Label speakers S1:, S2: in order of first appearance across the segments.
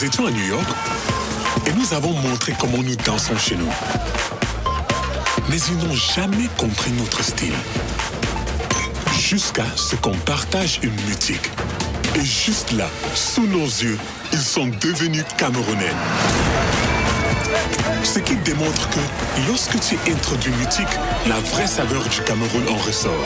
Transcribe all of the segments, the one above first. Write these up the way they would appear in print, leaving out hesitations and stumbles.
S1: Nous étions à New York et nous avons montré comment nous dansons chez nous. Mais ils n'ont jamais compris notre style. Jusqu'à ce qu'on partage une musique. Et juste là, sous nos yeux, ils sont devenus Camerounais. Ce qui démontre que lorsque tu introduis musique, la vraie saveur du Cameroun en ressort.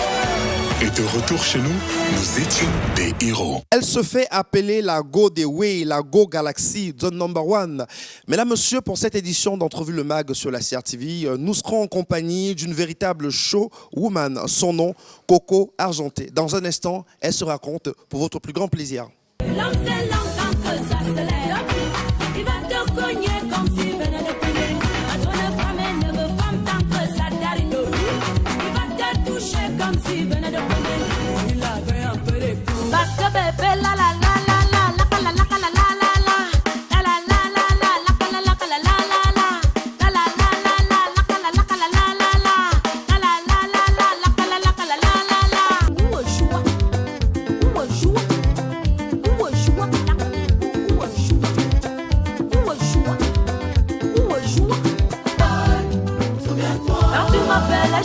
S1: Et de retour chez nous, nous étions des héros.
S2: Elle se fait appeler la Go Dewey, la Go Galaxy, The Number One. Mesdames, Messieurs, pour cette édition d'Entrevue le Mag sur la CRTV, nous serons en compagnie d'une véritable showwoman. Son nom, Coco Argenté. Dans un instant, elle se raconte pour votre plus grand plaisir.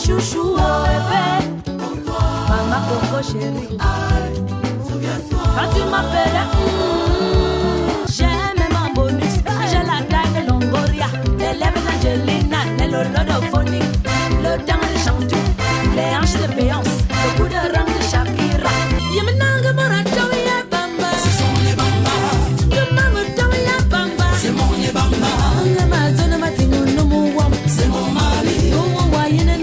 S3: Chouchou, oh bébé, maman Coco chérie, quand tu m'appelles, j'aime ma bonus, j'ai la taille de Longoria, les lèvres d'Angelina, les lolos de Phonique, le dent de Chantou, les hanches de Béance, le coup de rang de Shakira. Yemenanga Morato ya Bamba, c'est son Yebamba, Yemamoto ya Bamba, c'est mon Yebamba, Yemazona Matino no Mouam, c'est mon mari, oh Wayena.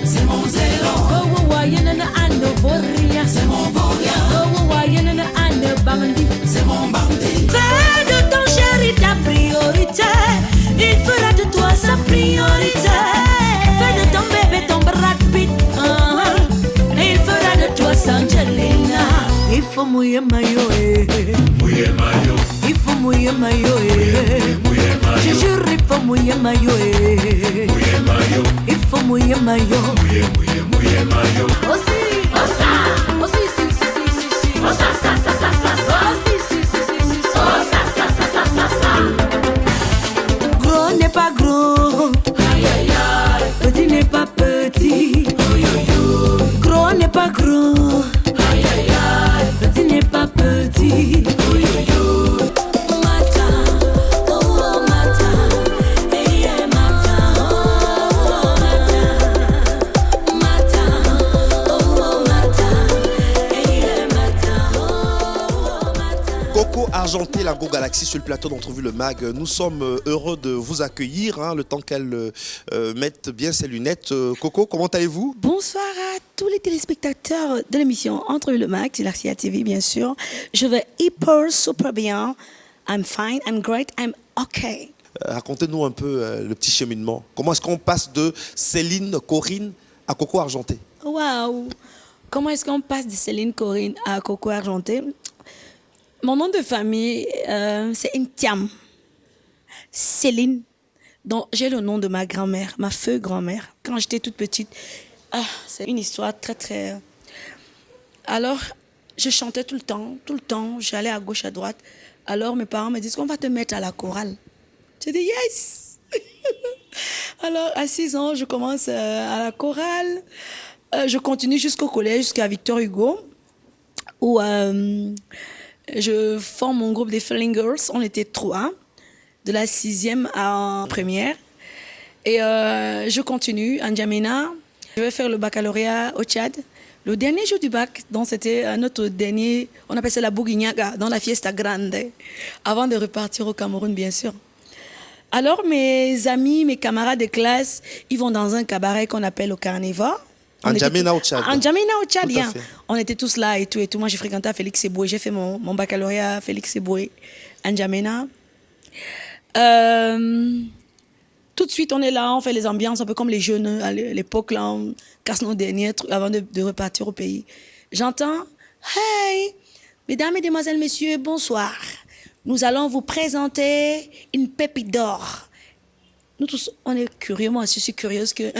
S3: C'est mon zéro. Oh, Wayana and Voria. C'est mon Voria. Oh, Wayana and Bandi. C'est mon Bandi. Fais de ton chéri ta priorité. Il fera de toi sa priorité. Fais de ton bébé ton Brad Pitt. Il fera de toi sa Angelina. Il faut mouiller maillot. Mouiller maillot. Il faut mouiller maillot. Mouiller maillot. Je jure, il faut mouiller maillot. Mouiller maillot. Il faut mouiller maillot. Mouiller maillot. Aussi, osa, aussi, si. Osa, sa. Aussi, si. Osa, sa. Gros n'est pas gros. Aïe, aïe, aïe. Petit n'est pas petit. Gros n'est pas gros. Aïe, aïe, aïe. Petit n'est pas petit.
S2: Argenté, la Go Galaxy sur le plateau d'Entrevue le Mag. Nous sommes heureux de vous accueillir, le temps qu'elle mette bien ses lunettes. Coco, comment allez-vous?
S3: Bonsoir à tous les téléspectateurs de l'émission Entrevue le Mag, c'est la CRTV bien sûr. Je vais hyper super bien. I'm fine, I'm great, I'm okay.
S2: Racontez-nous un peu le petit cheminement. Comment est-ce qu'on passe de Céline Corinne à Coco Argenté?
S3: Waouh! Comment est-ce qu'on passe de Céline Corinne à Coco Argenté? Mon nom de famille, c'est Ntiam. Céline. Donc, j'ai le nom de ma grand-mère, ma feu grand-mère. Quand j'étais toute petite, c'est une histoire très, très... Alors, je chantais tout le temps. J'allais à gauche, à droite. Alors, mes parents me disent qu'on va te mettre à la chorale. Je dis yes. Alors, à 6 ans, je commence à la chorale. Je continue jusqu'au collège, jusqu'à Victor Hugo, où... je forme mon groupe des Feeling Girls. On était 3, de la 6e à première. Et je continue en N'Djamena. Je vais faire le baccalauréat au Tchad. Le dernier jour du bac, donc c'était notre dernier, on appelle ça la Bouguignaga, dans la Fiesta Grande, avant de repartir au Cameroun, bien sûr. Alors mes amis, mes camarades de classe, ils vont dans un cabaret qu'on appelle au Carnivore.
S2: N'Djamena au Tchad.
S3: N'Djamena au Tchad, bien. On était tous là et tout. Moi, j'ai fréquenté à Félix Eboué. J'ai fait mon baccalauréat à Félix Eboué, à N'Djamena. Tout de suite, on est là, on fait les ambiances, un peu comme les jeunes à l'époque, là, on casse nos derniers trucs avant de repartir au pays. J'entends, hey, mesdames, mesdemoiselles, messieurs, bonsoir. Nous allons vous présenter une pépite d'or. Nous tous, on est curieux. Moi aussi, je suis curieuse que,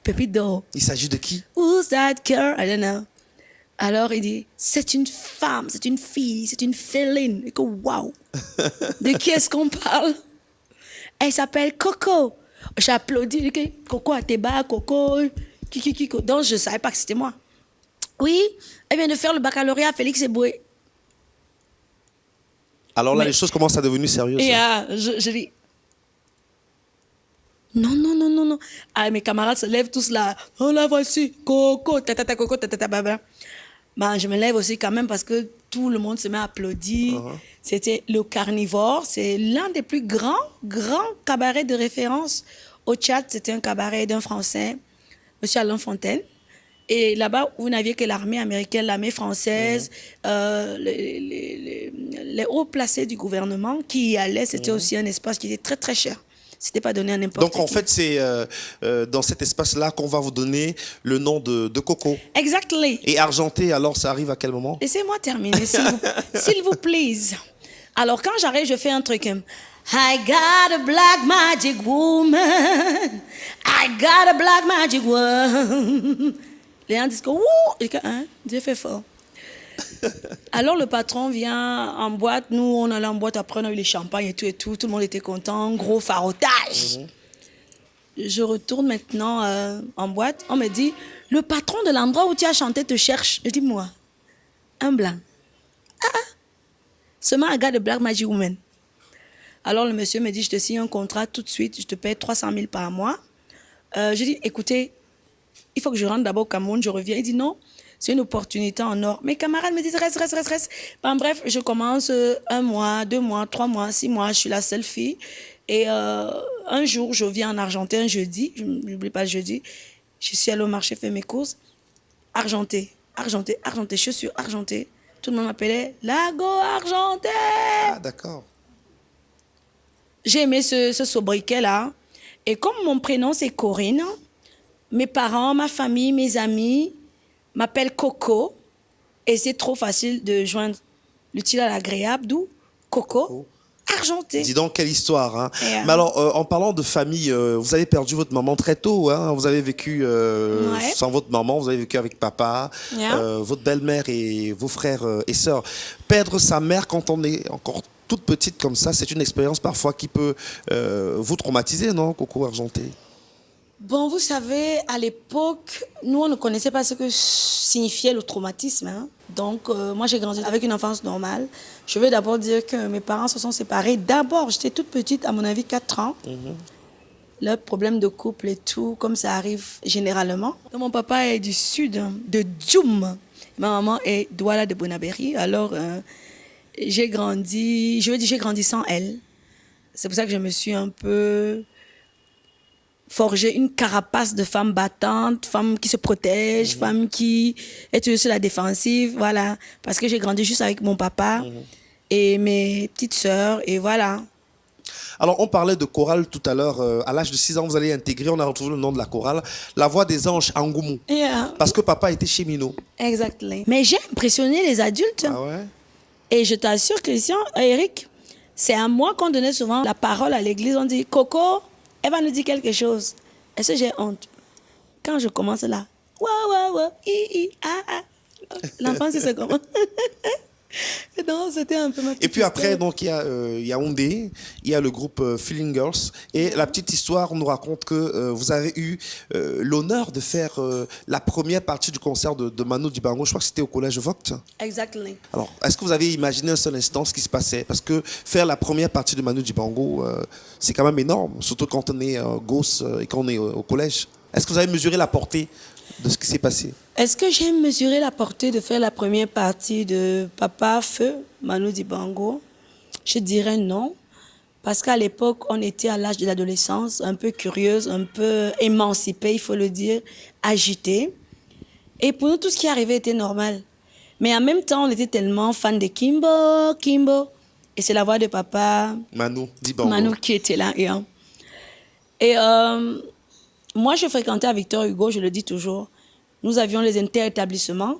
S3: pépite d'or.
S2: Il s'agit de qui?
S3: Who's that girl? I don't know.
S4: Alors, il dit, c'est une femme, c'est une fille, c'est une féline. Et que, waouh! De qui est-ce qu'on parle? Elle s'appelle Coco. J'ai applaudi, j'ai dit, Coco Ateba, Coco, Kiko. Donc, je ne savais pas que c'était moi. Oui, elle vient de faire le baccalauréat à Félix Eboué.
S2: Alors là,
S4: Mais-
S2: les choses commencent à devenir sérieuses.
S4: Et je dis, non, non, non, non, non. Ah, mes camarades se lèvent tous là. Oh, la voici, Coco, tatata, Coco, tatata, baba. Ben, je me lève aussi quand même parce que tout le monde se met à applaudir. C'était le Carnivore. C'est l'un des plus grands cabarets de référence au Tchad. C'était un cabaret d'un Français, M. Alain Fontaine. Et là-bas, vous n'aviez que l'armée américaine, l'armée française, les hauts placés du gouvernement qui y allaient. C'était aussi un espace qui était très, très cher. C'était pas donné à n'importe qui.
S2: Donc, en fait, c'est dans cet espace-là qu'on va vous donner le nom de Coco.
S4: Exactly.
S2: Et Argenté, alors, ça arrive à quel moment?
S4: Laissez-moi terminer, s'il vous plaît. Alors, quand j'arrive, je fais un truc. I got a black magic woman. I got a black magic woman. Les gens disent que, wouh! Et que, hein? Dieu fait fort. Alors, le patron vient en boîte. Nous, on allait en boîte. Après, on a eu les champagnes et tout et tout. Tout le monde était content. Gros farotage. Je retourne maintenant en boîte. On me dit, le patron de l'endroit où tu as chanté te cherche. Je dis, moi, un blanc. Seulement, I got a black magic woman. Alors, le monsieur me dit, je te signe un contrat tout de suite. Je te paye 300 000 par mois. Je dis, écoutez, il faut que je rentre d'abord au Cameroun, je reviens. Il dit, non, c'est une opportunité en or. Mes camarades me disent, reste. Ben, bref, je commence 1 mois, 2 mois, 3 mois, 6 mois. Je suis la seule fille. Et un jour, je viens en Argenté, un jeudi. Je n'oublie pas le jeudi. Je suis allée au marché faire mes courses. Argenté, chaussures argentées. Tout le monde m'appelait Lago Argenté.
S2: Ah, d'accord.
S4: J'ai aimé ce sobriquet-là. Et comme mon prénom, c'est Corinne, mes parents, ma famille, mes amis m'appellent Coco. Et c'est trop facile de joindre l'utile à l'agréable, d'où Coco Argenté.
S2: Dis donc, quelle histoire. Hein.
S4: Et,
S2: Mais alors, en parlant de famille, vous avez perdu votre maman très tôt. Hein. Vous avez vécu
S4: Ouais.
S2: sans votre maman, vous avez vécu avec papa,
S4: Yeah.
S2: votre belle-mère et vos frères et sœurs. Perdre sa mère quand on est encore toute petite comme ça, c'est une expérience parfois qui peut vous traumatiser, non, Coco Argenté?
S4: Bon, vous savez, à l'époque, nous, on ne connaissait pas ce que signifiait le traumatisme. Hein. Donc, moi, j'ai grandi avec une enfance normale. Je veux d'abord dire que mes parents se sont séparés. D'abord, j'étais toute petite, à mon avis, 4 ans. Le problème de couple et tout, comme ça arrive généralement. Donc, mon papa est du sud, de Djoum. Ma maman est Douala de Bonabéry. Alors, j'ai grandi sans elle. C'est pour ça que je me suis un peu forger une carapace de femme battante, femme qui se protège, femme qui est toujours sur la défensive, voilà. Parce que j'ai grandi juste avec mon papa et mes petites sœurs, et voilà.
S2: Alors, on parlait de chorale tout à l'heure. À l'âge de 6 ans, vous allez intégrer, on a retrouvé le nom de la chorale, La Voix des Anges, Angoumou.
S4: Yeah.
S2: Parce que papa était cheminot.
S4: Exactement. Mais j'ai impressionné les adultes.
S2: Ah ouais?
S4: Et je t'assure, Christian, Eric, c'est à moi qu'on donnait souvent la parole à l'église. On dit, Coco, elle va nous dire quelque chose. Est-ce que j'ai honte? Quand je commence là, l'enfant, c'est comment? Non, c'était un peu ma petite
S2: Et puis après,
S4: histoire.
S2: donc, il y a Ondé, il y a le groupe Feeling Girls. Et la petite histoire nous raconte que vous avez eu l'honneur de faire la première partie du concert de Manu Dibango. Je crois que c'était au collège Vogt.
S4: Exactement.
S2: Alors, est-ce que vous avez imaginé un seul instant ce qui se passait? Parce que faire la première partie de Manu Dibango, c'est quand même énorme, surtout quand on est gosse et quand on est au collège. Est-ce que vous avez mesuré la portée de ce qui s'est passé?
S4: Est-ce que j'ai mesuré la portée de faire la première partie de Papa Feu, Manu Dibango? Je dirais non. Parce qu'à l'époque, on était à l'âge de l'adolescence, un peu curieuse, un peu émancipée, il faut le dire, agitée. Et pour nous, tout ce qui arrivait était normal. Mais en même temps, on était tellement fans de Kimbo. Et c'est la voix de Papa
S2: Manu Dibango.
S4: Manu qui était là. Et moi, je fréquentais à Victor Hugo, je le dis toujours. Nous avions les inter-établissements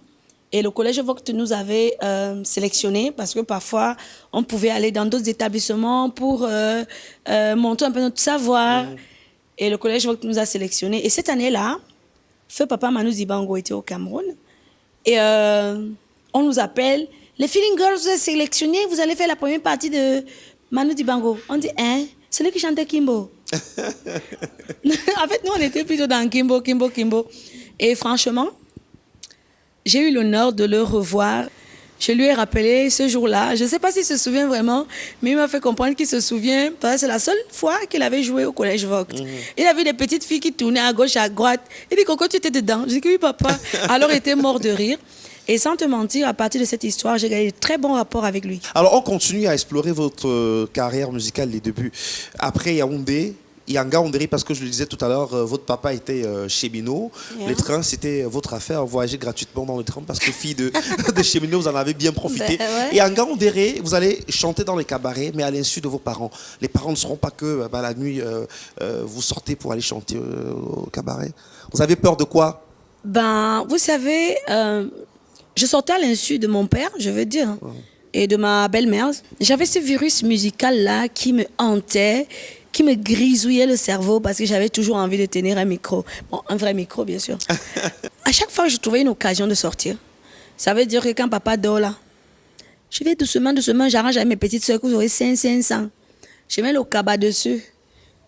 S4: et le collège Vogt nous avait sélectionnés parce que parfois, on pouvait aller dans d'autres établissements pour monter un peu notre savoir. Et le collège Vogt nous a sélectionnés. Et cette année-là, Feu Papa Manu Dibango était au Cameroun. Et on nous appelle, les Feeling Girls, vous êtes sélectionnés, vous allez faire la première partie de Manu Dibango. On dit, hein, c'est lui qui chantait Kimbo. En fait, nous, on était plutôt dans Kimbo. Et franchement, j'ai eu l'honneur de le revoir. Je lui ai rappelé ce jour-là. Je ne sais pas s'il se souvient vraiment, mais il m'a fait comprendre qu'il se souvient. Parce que c'est la seule fois qu'il avait joué au collège Vogt. Il a vu des petites filles qui tournaient à gauche, à droite. Il dit, Coco, tu étais dedans? Je dis que oui, papa. Alors, il était mort de rire. Et sans te mentir, à partir de cette histoire, j'ai gagné de très bons rapports avec lui.
S2: Alors, on continue à explorer votre carrière musicale, les débuts. Après Yaoundé, Yanga Onderi, parce que je le disais tout à l'heure, votre papa était cheminot. Les trains, c'était votre affaire. Voyager gratuitement dans le train parce que fille de cheminot, vous en avez bien profité.
S4: Ouais.
S2: Et Yanga Onderi, vous allez chanter dans les cabarets, mais à l'insu de vos parents. Les parents ne seront pas que la nuit, vous sortez pour aller chanter au cabaret. Vous avez peur de quoi?
S4: Ben, vous savez, je sortais à l'insu de mon père, je veux dire, et de ma belle-mère. J'avais ce virus musical-là qui me hantait, qui me grisouillait le cerveau parce que j'avais toujours envie de tenir un micro. Bon, un vrai micro, bien sûr. À chaque fois que je trouvais une occasion de sortir, ça veut dire que quand papa dort là, je vais doucement, j'arrange avec mes petites soeurs que vous aurez 500. Je mets le cabas dessus.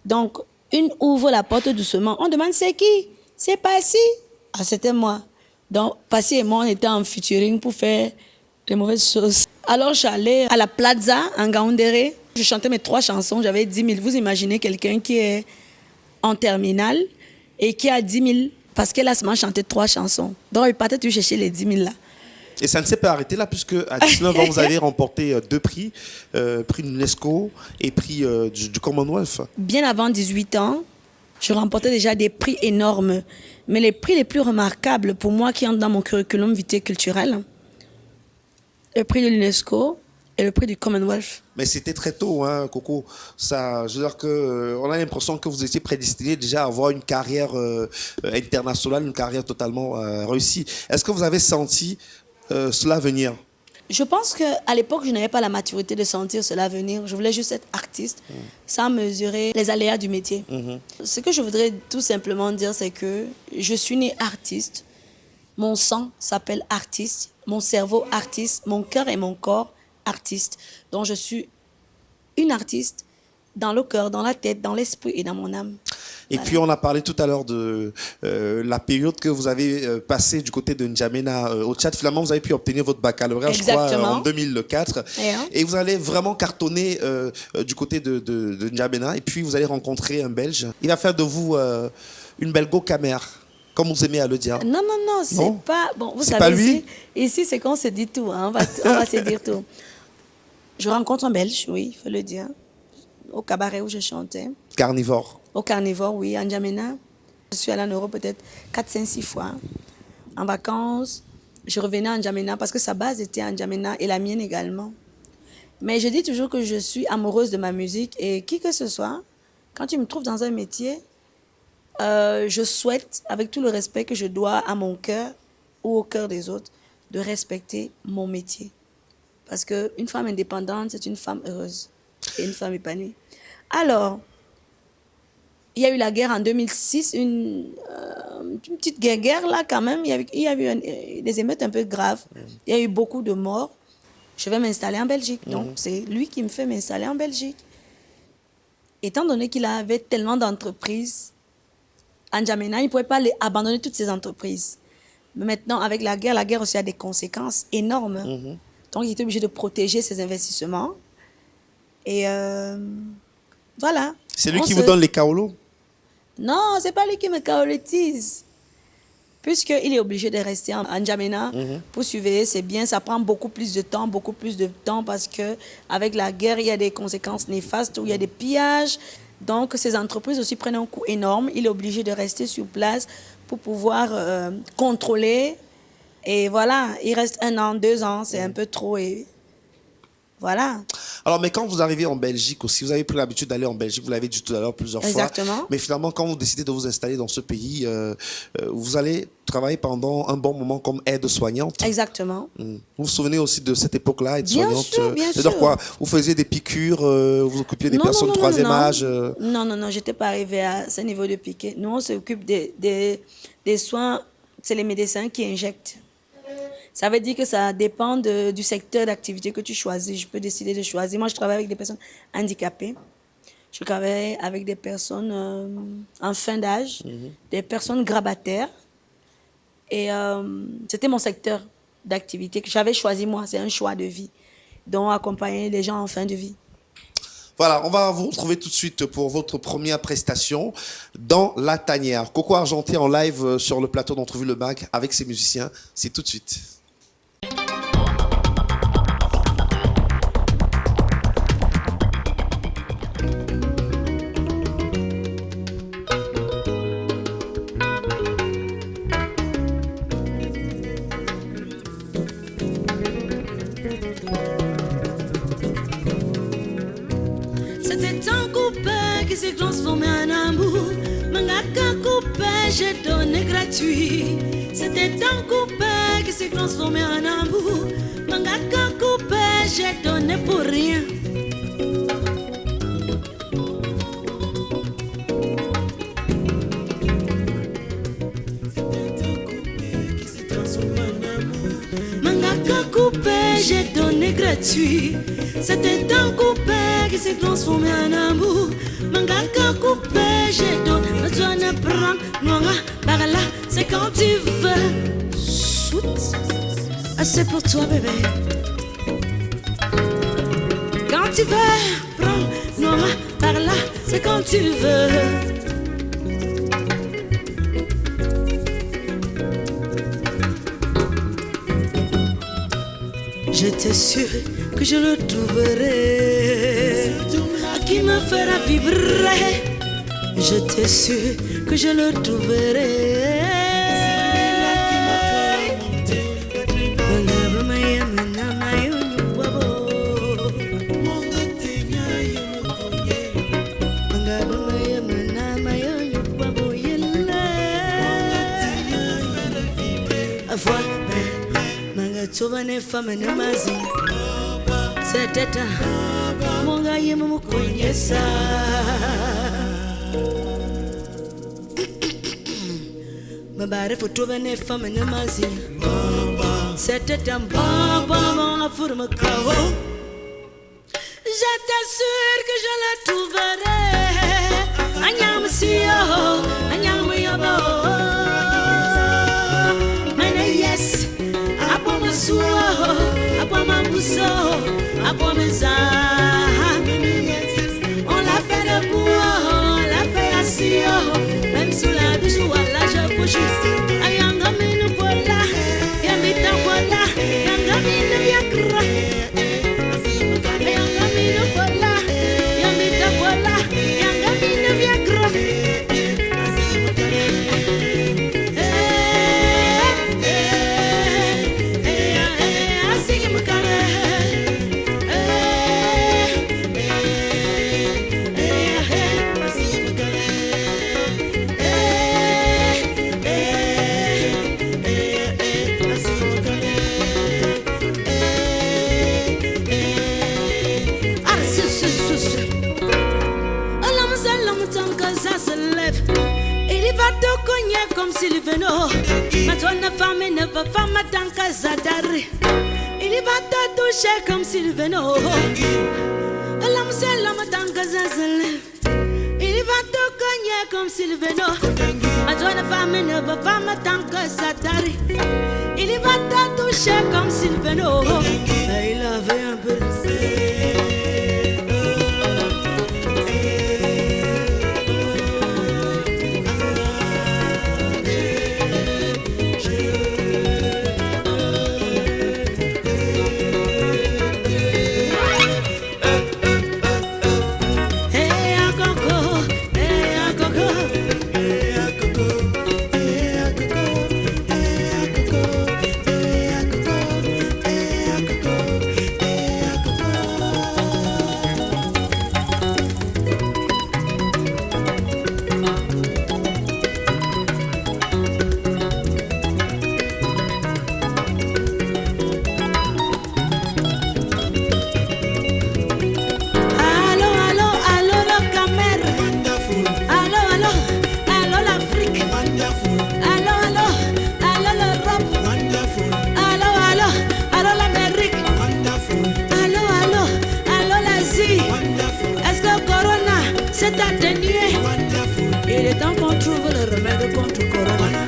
S4: Donc, une ouvre la porte doucement. On demande c'est qui? C'est Passy. Ah, c'était moi. Donc, Passy et moi, on était en featuring pour faire des mauvaises choses. Alors, j'allais à la Plaza, en Gaoundéré. Je chantais mes 3 chansons, j'avais 10 000. Vous imaginez quelqu'un qui est en terminale et qui a 10 000 parce qu'elle a seulement chanté 3 chansons. Donc, il partait toujours chercher les 10 000 là.
S2: Et ça ne s'est pas arrêté là, puisque à 19 ans, vous avez remporté 2 prix, prix de l'UNESCO et prix du Commonwealth.
S4: Bien avant 18 ans, je remportais déjà des prix énormes. Mais les prix les plus remarquables pour moi qui entrent dans mon curriculum vitae culturel, le prix de l'UNESCO et le prix du Commonwealth.
S2: Mais c'était très tôt, hein, Coco. Ça, je veux dire que on a l'impression que vous étiez prédestiné déjà à avoir une carrière internationale, une carrière totalement réussie. Est-ce que vous avez senti cela venir?
S4: Je pense qu'à l'époque, je n'avais pas la maturité de sentir cela venir. Je voulais juste être artiste sans mesurer les aléas du métier. Ce que je voudrais tout simplement dire, c'est que je suis née artiste. Mon sang s'appelle artiste. Mon cerveau artiste. Mon cœur et mon corps artiste. Donc, je suis une artiste dans le cœur, dans la tête, dans l'esprit et dans mon âme.
S2: Et puis, on a parlé tout à l'heure de la période que vous avez passée du côté de N'Djamena au Tchad. Finalement, vous avez pu obtenir votre baccalauréat, je crois, en 2004. Et vous allez vraiment cartonner du côté de N'Djamena. Et puis, vous allez rencontrer un Belge. Il va faire de vous une belle go-camère, comme vous aimez à le dire.
S4: Non, c'est pas... Bon, vous savez,
S2: pas lui?
S4: Ici, c'est qu'on se dit tout. Hein, on va se dire tout. Je rencontre un Belge, oui, il faut le dire, au cabaret où je chantais.
S2: Carnivore.
S4: Au Carnivore, oui, à N'Djamena. Je suis allée en Europe peut-être 4, 5, 6 fois. En vacances, je revenais à N'Djamena parce que sa base était à N'Djamena et la mienne également. Mais je dis toujours que je suis amoureuse de ma musique et qui que ce soit, quand tu me trouves dans un métier, je souhaite, avec tout le respect que je dois à mon cœur ou au cœur des autres, de respecter mon métier. Parce qu'une femme indépendante, c'est une femme heureuse et une femme épanouie. Alors, il y a eu la guerre en 2006, une petite guerre là quand même. Il y a eu des émeutes un peu graves. Il y a eu beaucoup de morts. Je vais m'installer en Belgique. Donc, c'est lui qui me fait m'installer en Belgique. Étant donné qu'il avait tellement d'entreprises, en N'Djamena, il ne pouvait pas abandonner toutes ces entreprises. Mais maintenant, avec la guerre aussi a des conséquences énormes. Donc, il était obligé de protéger ses investissements. Et voilà.
S2: C'est lui qui vous donne les kaolos?
S4: Non, ce n'est pas lui qui me kaolotise. Puisqu'il est obligé de rester en N'Djamena pour surveiller ses biens, ça prend beaucoup plus de temps parce qu'avec la guerre, il y a des conséquences néfastes, où il y a des pillages. Donc, ces entreprises aussi prennent un coût énorme. Il est obligé de rester sur place pour pouvoir contrôler. Et voilà, il reste 1 an, 2 ans, c'est un peu trop. Et voilà.
S2: Alors, mais quand vous arrivez en Belgique aussi, vous avez pris l'habitude d'aller en Belgique, vous l'avez dit tout à l'heure plusieurs fois.
S4: Exactement.
S2: Mais finalement, quand vous décidez de vous installer dans ce pays, vous allez travailler pendant un bon moment comme aide-soignante.
S4: Exactement.
S2: Vous vous souvenez aussi de cette époque-là, aide-soignante?
S4: Bien sûr, bien sûr.
S2: C'est-à-dire quoi? Vous faisiez des piqûres, vous occupiez des personnes de troisième âge?
S4: Non, je n'étais pas arrivée à ce niveau de piquet. Nous, on s'occupe des soins, c'est les médecins qui injectent. Ça veut dire que ça dépend du secteur d'activité que tu choisis. Je peux décider de choisir. Moi, je travaille avec des personnes handicapées. Je travaille avec des personnes en fin d'âge, des personnes grabataires. Et c'était mon secteur d'activité que j'avais choisi moi. C'est un choix de vie. Donc, accompagner les gens en fin de vie.
S2: Voilà, on va vous retrouver tout de suite pour votre première prestation dans La Tanière. Coco Argenté en live sur le plateau d'Entrevue le Mag avec ses musiciens. C'est tout de suite.
S3: C'était un coupé qui s'est transformé en amour. Mangaka coupé, j'ai donné gratuit. C'était un coupé qui s'est transformé en amour. Mangaka coupé, j'ai donné pour rien. Mangaka coupé, j'ai donné gratuit. C'était un coupé qui s'est transformé en amour. Mangaka coupé, j'ai donné. Besoin de prendre, non, bagala, c'est quand tu veux. Shoot, c'est pour toi, bébé. Quand tu veux, prends, non, bagala, c'est quand tu veux. J'étais sûre que je le trouverais, qui me fera vibrer. J'étais sûre que je le trouverais. Tubane fama namazi seteta monga yemu mukonyesa mabare futubane fama namazi seteta baba furma kawo. J'étais sûre que je le trouverais. Anyam siyo anyam yobo mane yes. On l'a fait debout, on l'a fait assis. Même sous la douche ou à la je bouge. Ayanga minu bola, yamita bola, yanga minu yakra. Ayanga minu bola, yamita bola, yanga minu yakra. Comme Sylvano, ma tonne femme ne va pas m'attendre Zadari. Il va te toucher comme Sylvano. L'homme c'est l'homme tant que Zazale. Il va te cogner comme Sylvano. Ma tonne femme ne va pas m'attendre Zadari. Il va te toucher comme Sylvano. Il avait un peu
S4: atténuer. Il est temps qu'on trouve le remède contre le corona.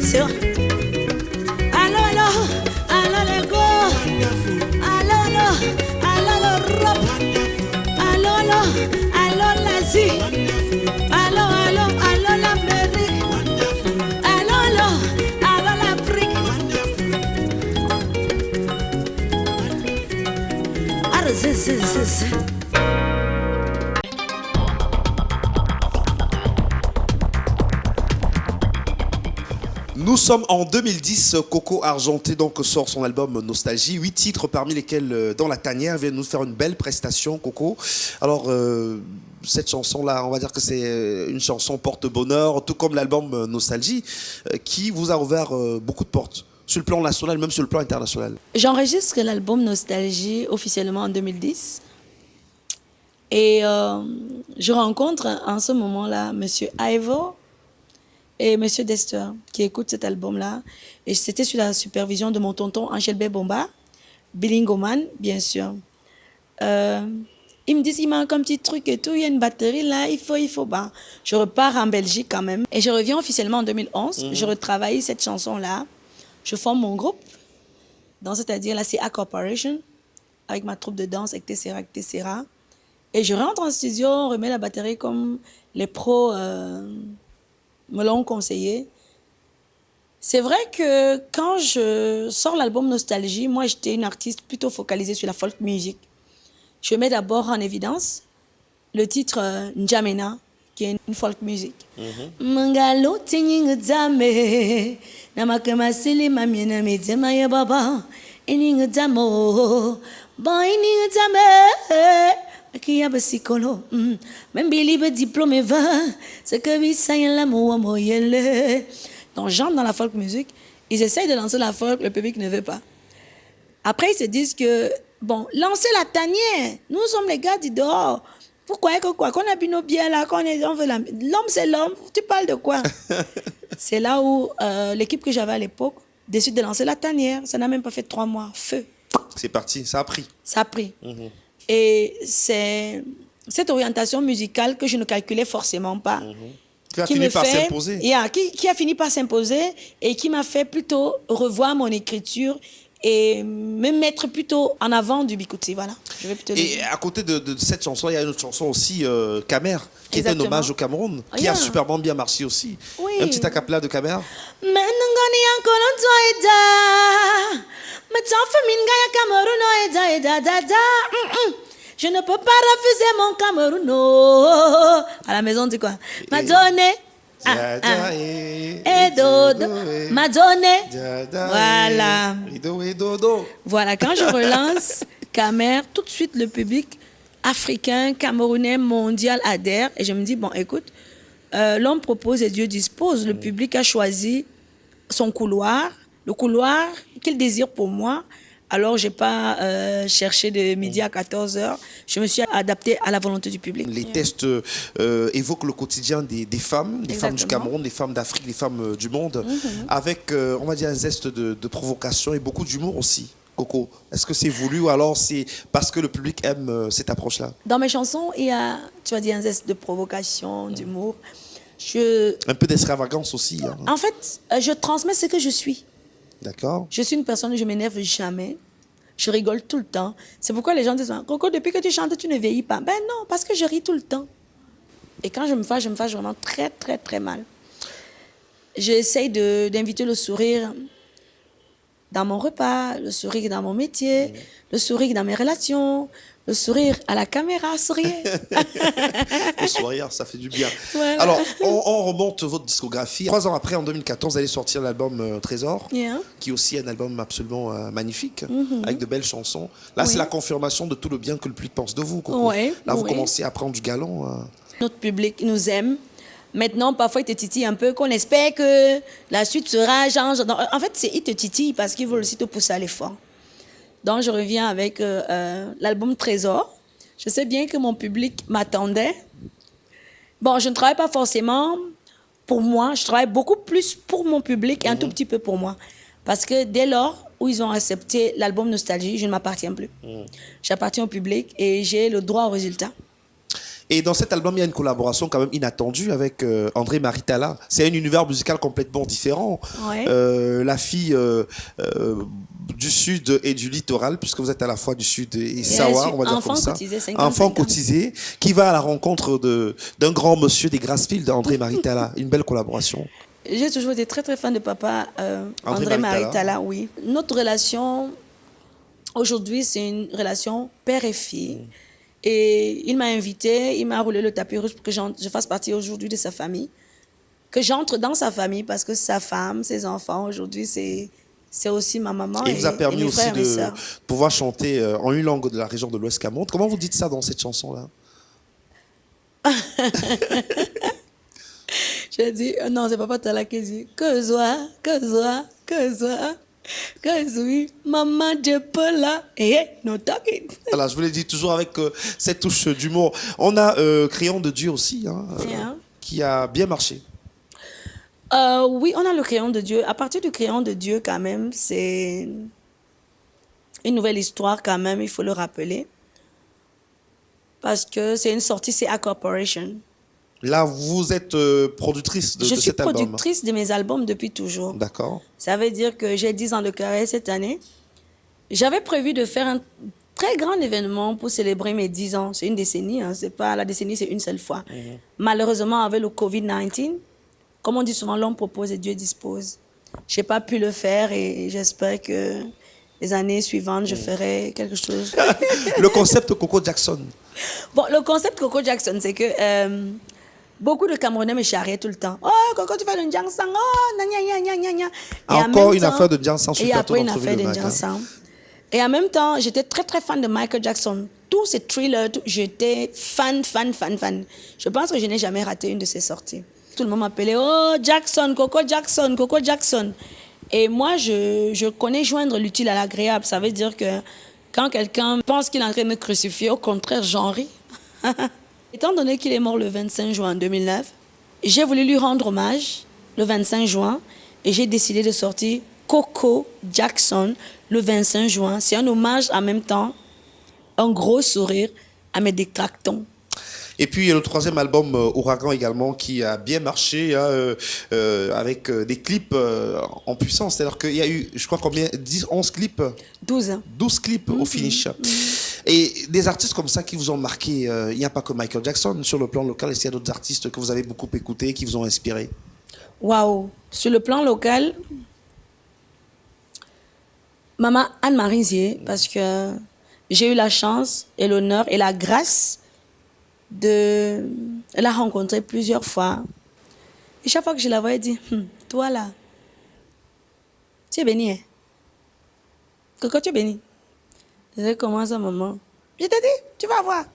S4: C'est vrai. Allô, allô, allô les gars. Allô, allô, allô l'Europe. Allô, allô, allô l'Asie. Allô, allô, allô l'Amérique. Allô, allô, allô l'Afrique. Alors, c'est.
S2: Nous sommes en 2010, Coco Argenté donc sort son album Nostalgie, 8 titres parmi lesquels Dans la tanière vient nous faire une belle prestation, Coco. Alors cette chanson-là, on va dire que c'est une chanson porte-bonheur, tout comme l'album Nostalgie, qui vous a ouvert beaucoup de portes, sur le plan national, même sur le plan international.
S4: J'enregistre l'album Nostalgie officiellement en 2010. Et je rencontre en ce moment-là Monsieur Ivo et Monsieur Dester qui écoutent cet album-là. Et c'était sous la supervision de mon tonton Angel Bomba, bilingoman, bien sûr. Ils me disent, il manque un petit truc et tout, il y a une batterie là, il faut. Ben, je repars en Belgique quand même. Et je reviens officiellement en 2011. Je retravaille cette chanson-là. Je forme mon groupe, c'est-à-dire la CA Corporation, avec ma troupe de danse, etc., etc. Et je rentre en studio, on remet la batterie comme les pros me l'ont conseillé. C'est vrai que quand je sors l'album Nostalgie, moi j'étais une artiste plutôt focalisée sur la folk music. Je mets d'abord en évidence le titre N'Djamena, qui est une folk music. Mangalo tiningzame, namakama sili mamiena medema ya baba, iningzamo, ba iningzame. Qui a basikolo, même bilibe diplôme va, c'est que bisayen la moua moyele. Donc j'entre dans la folk music, ils essayent de lancer la folk, le public ne veut pas. Après ils se disent que bon, lancez la tanière, nous sommes les gars du dehors. Pourquoi qu'on a bu nos biens là, on veut l'homme c'est l'homme, tu parles de quoi? C'est là où l'équipe que j'avais à l'époque décide de lancer la tanière. Ça n'a même pas fait 3 mois, feu.
S2: C'est parti, ça a pris.
S4: Ça a pris. Et c'est cette orientation musicale que je ne calculais forcément pas.
S2: Qui a fini par s'imposer.
S4: Qui a fini par s'imposer et qui m'a fait plutôt revoir mon écriture et me mettre plutôt en avant du Bikouti. Voilà. Je vais plutôt
S2: et à côté de cette chanson, il y a une autre chanson aussi, Kamer, qui est un hommage au Cameroun, qui a superbement bien marché aussi.
S4: Oui.
S2: Un petit acapella de Kamer.
S4: Je ne peux pas refuser mon Cameroun. Oh. À la maison, on dit quoi? Madone. Et dodo. Madone. Voilà. Voilà, quand je relance Kamer, tout de suite le public africain, camerounais, mondial adhère. Et je me dis, bon, écoute, l'homme propose et Dieu dispose. Le public a choisi son couloir, le couloir qu'il désire pour moi. Alors, je n'ai pas cherché de midi à 14h. Je me suis adaptée à la volonté du public.
S2: Les tests évoquent le quotidien des femmes du Cameroun, des femmes d'Afrique, des femmes du monde, avec, on va dire, un zeste de provocation et beaucoup d'humour aussi. Coco, est-ce que c'est voulu ou alors c'est parce que le public aime cette approche-là?
S4: Dans mes chansons, il y a, tu vas dire, un zeste de provocation, d'humour.
S2: Un peu d'extravagance aussi. Hein.
S4: En fait, je transmets ce que je suis.
S2: D'accord.
S4: Je suis une personne, je m'énerve jamais. Je rigole tout le temps. C'est pourquoi les gens disent, Coco, depuis que tu chantes, tu ne vieillis pas. Ben non, parce que je ris tout le temps. Et quand je me fâche vraiment très, très, très mal. J'essaye d'inviter le sourire dans mon repas, le sourire dans mon métier, le sourire dans mes relations, le sourire à la caméra, sourire.
S2: Le sourire, ça fait du bien.
S4: Voilà.
S2: Alors, on remonte votre discographie. 3 ans après, en 2014, vous allez sortir l'album Trésor, qui est aussi un album absolument magnifique, avec de belles chansons. Là, c'est la confirmation de tout le bien que le public pense de vous, Coco. Là, vous commencez à prendre du galon.
S4: Notre public nous aime. Maintenant, parfois, il te titille un peu, qu'on espère que la suite sera genre... En fait, il te titille parce qu'il veut aussi te pousser à l'effort. Donc, je reviens avec l'album Trésor. Je sais bien que mon public m'attendait. Bon, je ne travaille pas forcément pour moi. Je travaille beaucoup plus pour mon public et un tout petit peu pour moi. Parce que dès lors où ils ont accepté l'album Nostalgie, je ne m'appartiens plus. J'appartiens au public et j'ai le droit au résultat.
S2: Et dans cet album, il y a une collaboration quand même inattendue avec André Maritala. C'est un univers musical complètement différent.
S4: Ouais.
S2: La fille du sud et du littoral, puisque vous êtes à la fois du sud et Sawa, on va dire comme ça.
S4: Cotisé, 50,
S2: enfant
S4: 50.
S2: cotisé, qui va à la rencontre d'un grand monsieur des Grassfields, André Maritala. Une belle collaboration.
S4: J'ai toujours été très très fan de papa André Maritala, oui. Notre relation aujourd'hui, c'est une relation père et fille. Et il m'a invité, il m'a roulé le tapis rouge pour que je fasse partie aujourd'hui de sa famille, que j'entre dans sa famille parce que sa femme, ses enfants aujourd'hui, c'est aussi ma maman
S2: et il vous a permis aussi de
S4: sœurs.
S2: pouvoir chanter en une langue de la région de l'Ouest Cameroun. Comment vous dites ça dans cette chanson-là?
S4: J'ai dit, non, c'est Papa Tala qui dit, que zoa, oui, maman de Paula, no talking.
S2: Voilà, je vous l'ai dit toujours avec cette touche d'humour. On a Crayon de Dieu aussi, qui a bien marché.
S4: Oui, on a le Crayon de Dieu. À partir du Crayon de Dieu, quand même, c'est une nouvelle histoire, quand même, il faut le rappeler. Parce que c'est une sortie, c'est A Corporation.
S2: Là, vous êtes productrice de cet album.
S4: Je suis productrice de mes albums depuis toujours.
S2: D'accord.
S4: Ça veut dire que j'ai 10 ans de carrière cette année. J'avais prévu de faire un très grand événement pour célébrer mes 10 ans. C'est une décennie, hein. C'est pas la décennie, c'est une seule fois. Malheureusement, avec le Covid-19, comme on dit souvent, l'homme propose et Dieu dispose. Je n'ai pas pu le faire et j'espère que les années suivantes, je ferai quelque chose.
S2: Le concept Coco Jackson.
S4: Bon, le concept Coco Jackson, c'est que beaucoup de Camerounais me charriaient tout le temps. Oh, Coco, tu fais le Njangsang. Oh, gna.
S2: Encore une affaire de Njangsang sur le plateau
S4: d'entrevue de Njangsang. Et en même temps, j'étais très, très fan de Michael Jackson. Tous ces thrillers, j'étais fan. Je pense que je n'ai jamais raté une de ses sorties. Tout le monde m'appelait, oh, Jackson, Coco Jackson. Et moi, je connais joindre l'utile à l'agréable. Ça veut dire que quand quelqu'un pense qu'il est en train de me crucifier, au contraire, j'en ris. Étant donné qu'il est mort le 25 juin 2009, j'ai voulu lui rendre hommage le 25 juin et j'ai décidé de sortir Coco Jackson le 25 juin. C'est un hommage en même temps, un gros sourire à mes détractants.
S2: Et puis, il y a le troisième album, Ouragan également, qui a bien marché, avec des clips en puissance. C'est-à-dire qu'il y a eu, je crois, combien 11 clips
S4: 12.
S2: 12 clips au finish. Et des artistes comme ça qui vous ont marqué, il n'y a pas que Michael Jackson sur le plan local, est-ce qu'il y a d'autres artistes que vous avez beaucoup écoutés, qui vous ont inspiré?
S4: Waouh! Sur le plan local, Maman Anne-Marie Zier, parce que j'ai eu la chance et l'honneur et la grâce de la rencontrer plusieurs fois. Et chaque fois que je la voyais, elle dit, toi là, tu es béni, hein? Coco, tu es béni. Je disais, comment ça, maman? Je t'ai dit, tu vas voir.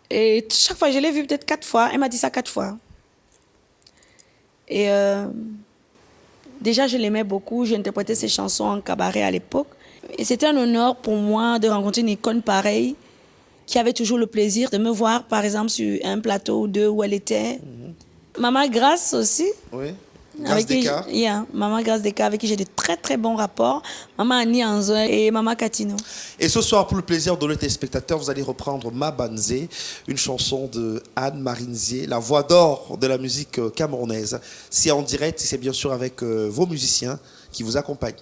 S4: Et chaque fois, je l'ai vue peut-être 4 fois. Elle m'a dit ça 4 fois. Et déjà, je l'aimais beaucoup. J'interprétais ses chansons en cabaret à l'époque. Et c'était un honneur pour moi de rencontrer une icône pareille qui avait toujours le plaisir de me voir, par exemple, sur un plateau ou deux où elle était. Maman Grace aussi.
S2: Oui. Grace Deka.
S4: Maman Grace Deka, avec qui j'ai de très très bons rapports. Maman Annie Anzo et Maman Katino.
S2: Et ce soir, pour le plaisir de nos téléspectateurs, vous allez reprendre Ma Banzé, une chanson de Anne-Marie Nzier, la voix d'or de la musique camerounaise. C'est en direct, c'est bien sûr avec vos musiciens qui vous accompagnent.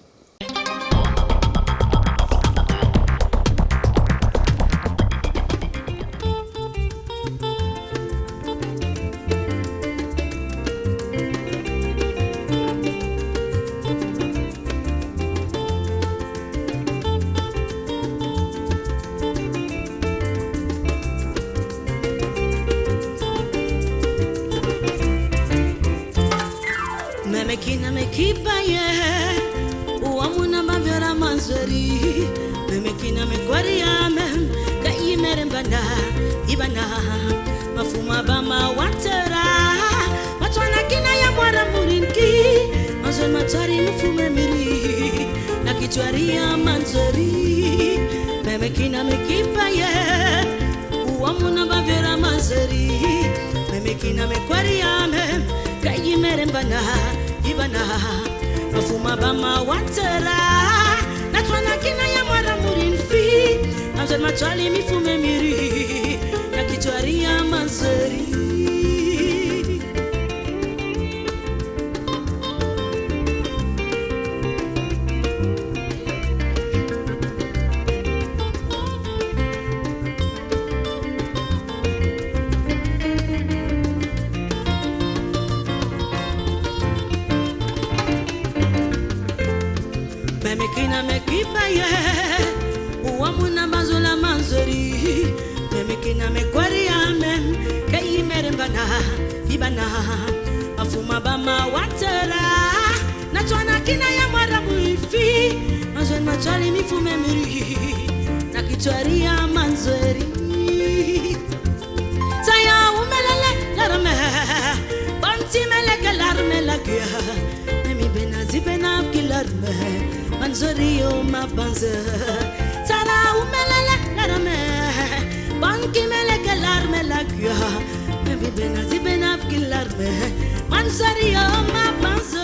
S3: Mafuma bama watera Matwana kina ya mwara murinki Manzo matari mfume miri Na kichwaria manzori Meme kina mekipa ye Uamuna bavera manzori Meme kina mekwaria mem Kayi merembana ibana Mafuma bama watera Natwana kina ya mwara murinfi Manzo matari mfume miri Na kichwaria manzori Memekina mekipa ye Uamuna mazola manzori Memekina mekwari amem Kayi merembana Ibana Afuma bama watera Natwana kina ya mwara muifi Manzori machali mifume miri Na kitwari ya manzori Saya umelele larame Banti meleke larme lakia Memi benazi benab kilarme Manzori o mabanze Sara umelele larame Banki meleke larme lakia Memi benazi benab kilarme Manzori o mabanze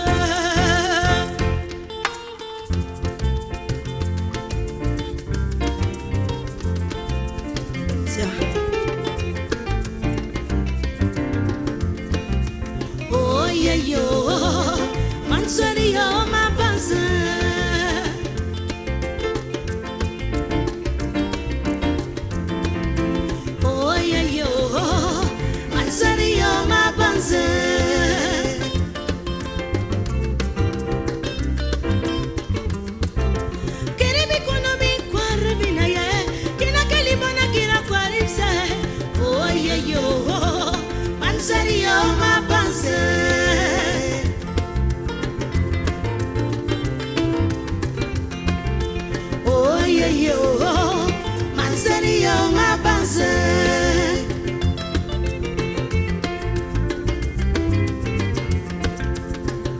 S3: Oh yeah yo Manzori o mabanze Oh yeah yo Manzori o mabanze Kiribi kuno mi kwaribi na ye Kina kelibona kira kwaribse Oh yeah yo Manzori o mabanze Oh yeah yo Manzori o mabanze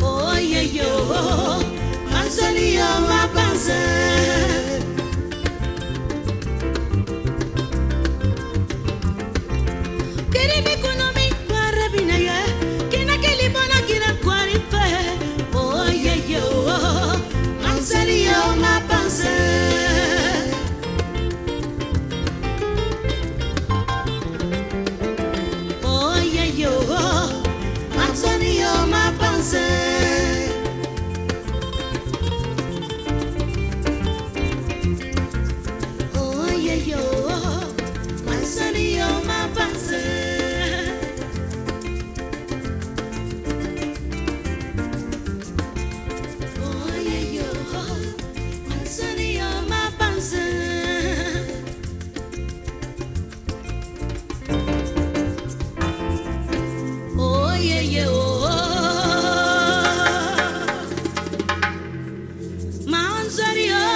S3: Oh yeah yo Manzori o mabanze Kiribi kuno mi kwarabi na ye Kina kelibona kira kwarife Oh yeah yo Manzori o mabanze Oh yeah yo Manzori o mabanze Oh yeah yo Manzori o mabanze Oh yeah yo Manzori o mabanze Oh yeah yo Manzori o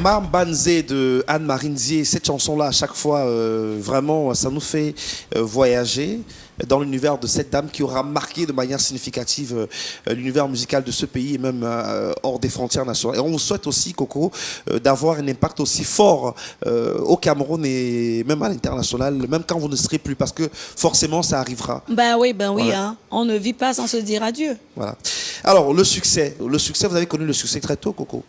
S2: Mambanze de Anne-Marie Nzié, cette chanson-là, à chaque fois, vraiment, ça nous fait voyager dans l'univers de cette dame qui aura marqué de manière significative l'univers musical de ce pays et même hors des frontières nationales. Et on vous souhaite aussi, Coco, d'avoir un impact aussi fort au Cameroun et même à l'international, même quand vous ne serez plus, parce que forcément, ça arrivera.
S4: Ben oui,
S2: Voilà.
S4: hein. On ne vit pas sans se dire adieu.
S2: Voilà. Alors, le succès, vous avez connu le succès très tôt, Coco.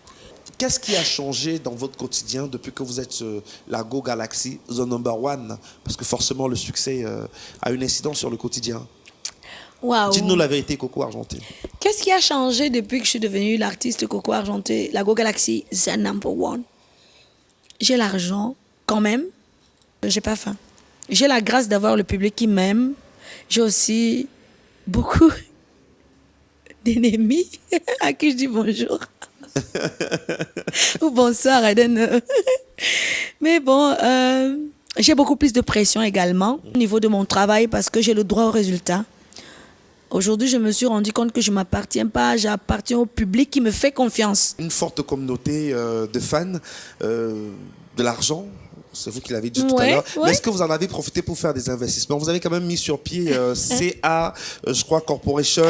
S2: Qu'est-ce qui a changé dans votre quotidien depuis que vous êtes la Go Galaxy, the number one? Parce que forcément, le succès a une incidence sur le quotidien.
S4: Waouh.
S2: Dites-nous la vérité, Coco Argenté.
S4: Qu'est-ce qui a changé depuis que je suis devenue l'artiste Coco Argenté, la Go Galaxy, the number one? J'ai l'argent, quand même. J'ai pas faim. J'ai la grâce d'avoir le public qui m'aime. J'ai aussi beaucoup d'ennemis à qui je dis bonjour. Ou bonsoir, I don't know. Mais bon, j'ai beaucoup plus de pression également au niveau de mon travail parce que j'ai le droit au résultat. Aujourd'hui, je me suis rendu compte que je ne m'appartiens pas, j'appartiens au public qui me fait confiance.
S2: Une forte communauté de fans, de l'argent, c'est vous qui l'avez dit tout à l'heure.
S4: Ouais.
S2: Mais est-ce que vous en avez profité pour faire des investissements? Vous avez quand même mis sur pied CA, je crois, Corporation.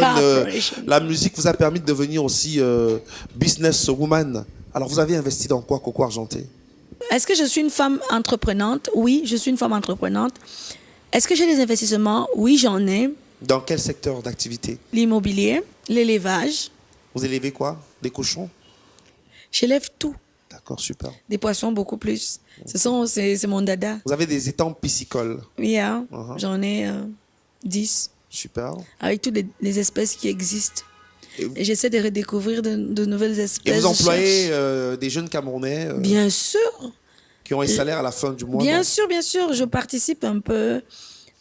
S2: La musique vous a permis de devenir aussi businesswoman. Alors, vous avez investi dans quoi, Coco Argenté?
S4: Est-ce que je suis une femme entreprenante? Oui, je suis une femme entreprenante. Est-ce que j'ai des investissements? Oui, j'en ai.
S2: Dans quel secteur d'activité?
S4: L'immobilier, l'élevage.
S2: Vous élevez quoi? Des cochons?
S4: J'élève tout.
S2: D'accord, super.
S4: Des poissons, beaucoup plus. C'est mon dada.
S2: Vous avez des étangs piscicoles?
S4: Yeah, j'en ai 10.
S2: Super.
S4: Avec toutes les espèces qui existent. Et j'essaie de redécouvrir de nouvelles espèces.
S2: Et vous employez des jeunes Camerounais
S4: bien sûr.
S2: Qui ont un salaire à la fin du mois?
S4: Bien sûr, bien sûr. Je participe un peu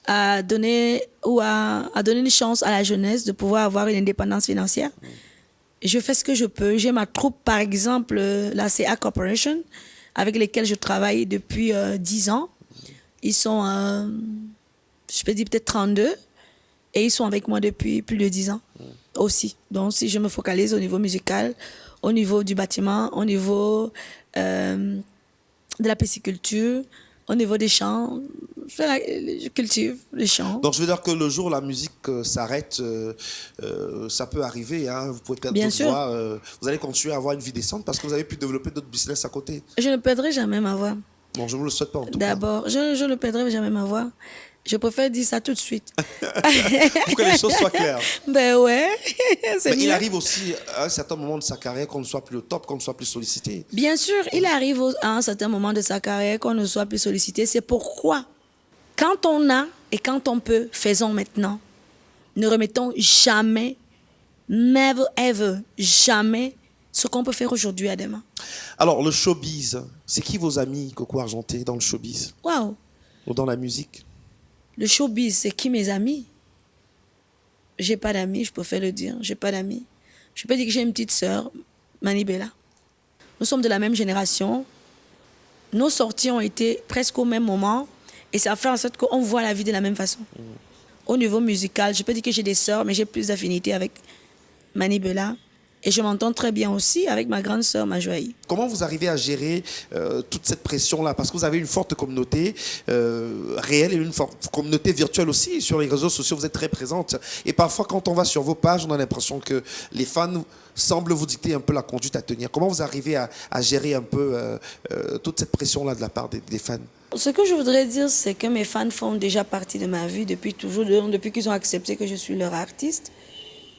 S4: à donner une chance à la jeunesse de pouvoir avoir une indépendance financière. Je fais ce que je peux. J'ai ma troupe, par exemple, la CA Corporation, avec lesquels je travaille depuis 10 ans. Ils sont, je peux dire peut-être 32, et ils sont avec moi depuis plus de 10 ans aussi. Donc, si je me focalise au niveau musical, au niveau du bâtiment, au niveau de la pisciculture, au niveau des champs, je cultive les champs.
S2: Donc, je veux dire que le jour où la musique s'arrête, ça peut arriver. Hein, vous pouvez perdre votre voix. Vous allez continuer à avoir une vie décente parce que vous avez pu développer d'autres business à côté.
S4: Je ne perdrai jamais ma voix.
S2: Bon, je ne vous le souhaite pas en tout cas.
S4: D'abord, je ne perdrai jamais ma voix. Je préfère dire ça tout de suite.
S2: Pour que les choses soient claires.
S4: Ben ouais,
S2: Mais il arrive aussi à un certain moment de sa carrière qu'on ne soit plus au top, qu'on ne soit plus sollicité.
S4: Bien sûr, il arrive à un certain moment de sa carrière qu'on ne soit plus sollicité. C'est pourquoi, quand on a et quand on peut, faisons maintenant. Ne remettons jamais, never ever, jamais ce qu'on peut faire aujourd'hui à demain.
S2: Alors, le showbiz, c'est qui vos amis, Coco Argenté, dans le showbiz?
S4: Waouh!
S2: Ou dans la musique?
S4: Le showbiz, c'est qui mes amis? J'ai pas d'amis, je préfère le dire. J'ai pas d'amis. Je peux dire que j'ai une petite sœur, Manibela. Nous sommes de la même génération. Nos sorties ont été presque au même moment. Et ça fait en sorte qu'on voit la vie de la même façon. Au niveau musical, je peux dire que j'ai des sœurs, mais j'ai plus d'affinité avec Manibela. Et je m'entends très bien aussi avec ma grande sœur Majoaï.
S2: Comment vous arrivez à gérer toute cette pression-là? Parce que vous avez une forte communauté réelle et une forte communauté virtuelle aussi. Sur les réseaux sociaux, vous êtes très présente. Et parfois, quand on va sur vos pages, on a l'impression que les fans semblent vous dicter un peu la conduite à tenir. Comment vous arrivez à gérer un peu toute cette pression-là de la part des fans?
S4: Ce que je voudrais dire, c'est que mes fans font déjà partie de ma vie depuis toujours, depuis qu'ils ont accepté que je suis leur artiste.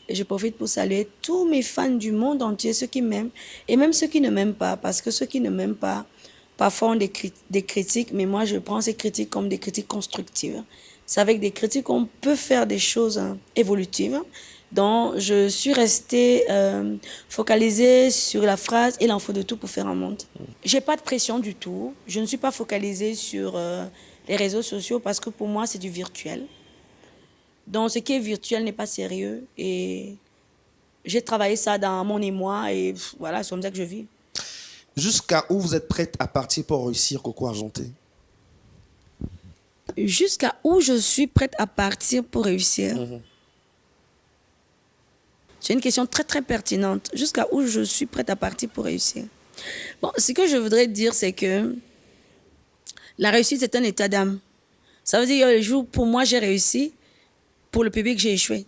S4: Et je profite pour saluer tous mes fans du monde entier, ceux qui m'aiment et même ceux qui ne m'aiment pas. Parce que ceux qui ne m'aiment pas, parfois ont des critiques, mais moi je prends ces critiques comme des critiques constructives. C'est avec des critiques qu'on peut faire des choses évolutives. Donc je suis restée focalisée sur la phrase « il en faut de tout pour faire un monde ». Je n'ai pas de pression du tout. Je ne suis pas focalisée sur les réseaux sociaux parce que pour moi c'est du virtuel. Donc, ce qui est virtuel n'est pas sérieux. Et j'ai travaillé ça dans mon émoi et voilà, c'est comme ça que je vis.
S2: Jusqu'à où vous êtes prête à partir pour réussir, Coco Argenté?
S4: Jusqu'à où je suis prête à partir pour réussir? C'est une question très, très pertinente. Jusqu'à où je suis prête à partir pour réussir? Bon, ce que je voudrais dire, c'est que la réussite, c'est un état d'âme. Ça veut dire que le jour, pour moi, j'ai réussi. Pour le public, j'ai échoué.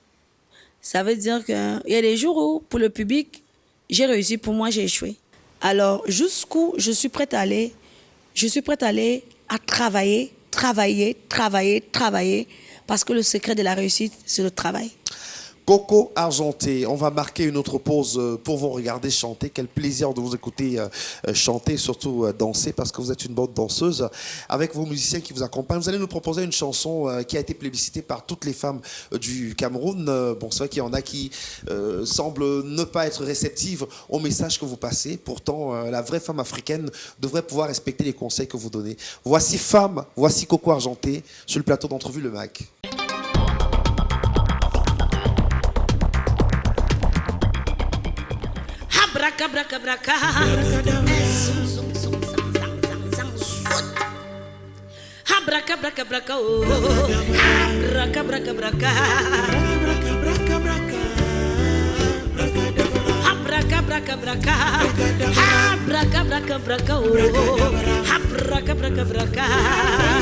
S4: Ça veut dire qu'il y a des jours où, pour le public, j'ai réussi, pour moi, j'ai échoué. Alors, jusqu'où je suis prête à aller? Je suis prête à aller à travailler, parce que le secret de la réussite, c'est le travail.
S2: Coco Argenté, on va marquer une autre pause pour vous regarder chanter. Quel plaisir de vous écouter chanter, surtout danser, parce que vous êtes une bonne danseuse. Avec vos musiciens qui vous accompagnent, vous allez nous proposer une chanson qui a été plébiscitée par toutes les femmes du Cameroun. Bon, c'est vrai qu'il y en a qui semblent ne pas être réceptives au message que vous passez. Pourtant, la vraie femme africaine devrait pouvoir respecter les conseils que vous donnez. Voici Femme, voici Coco Argenté sur le plateau d'Entrevue Le Mag.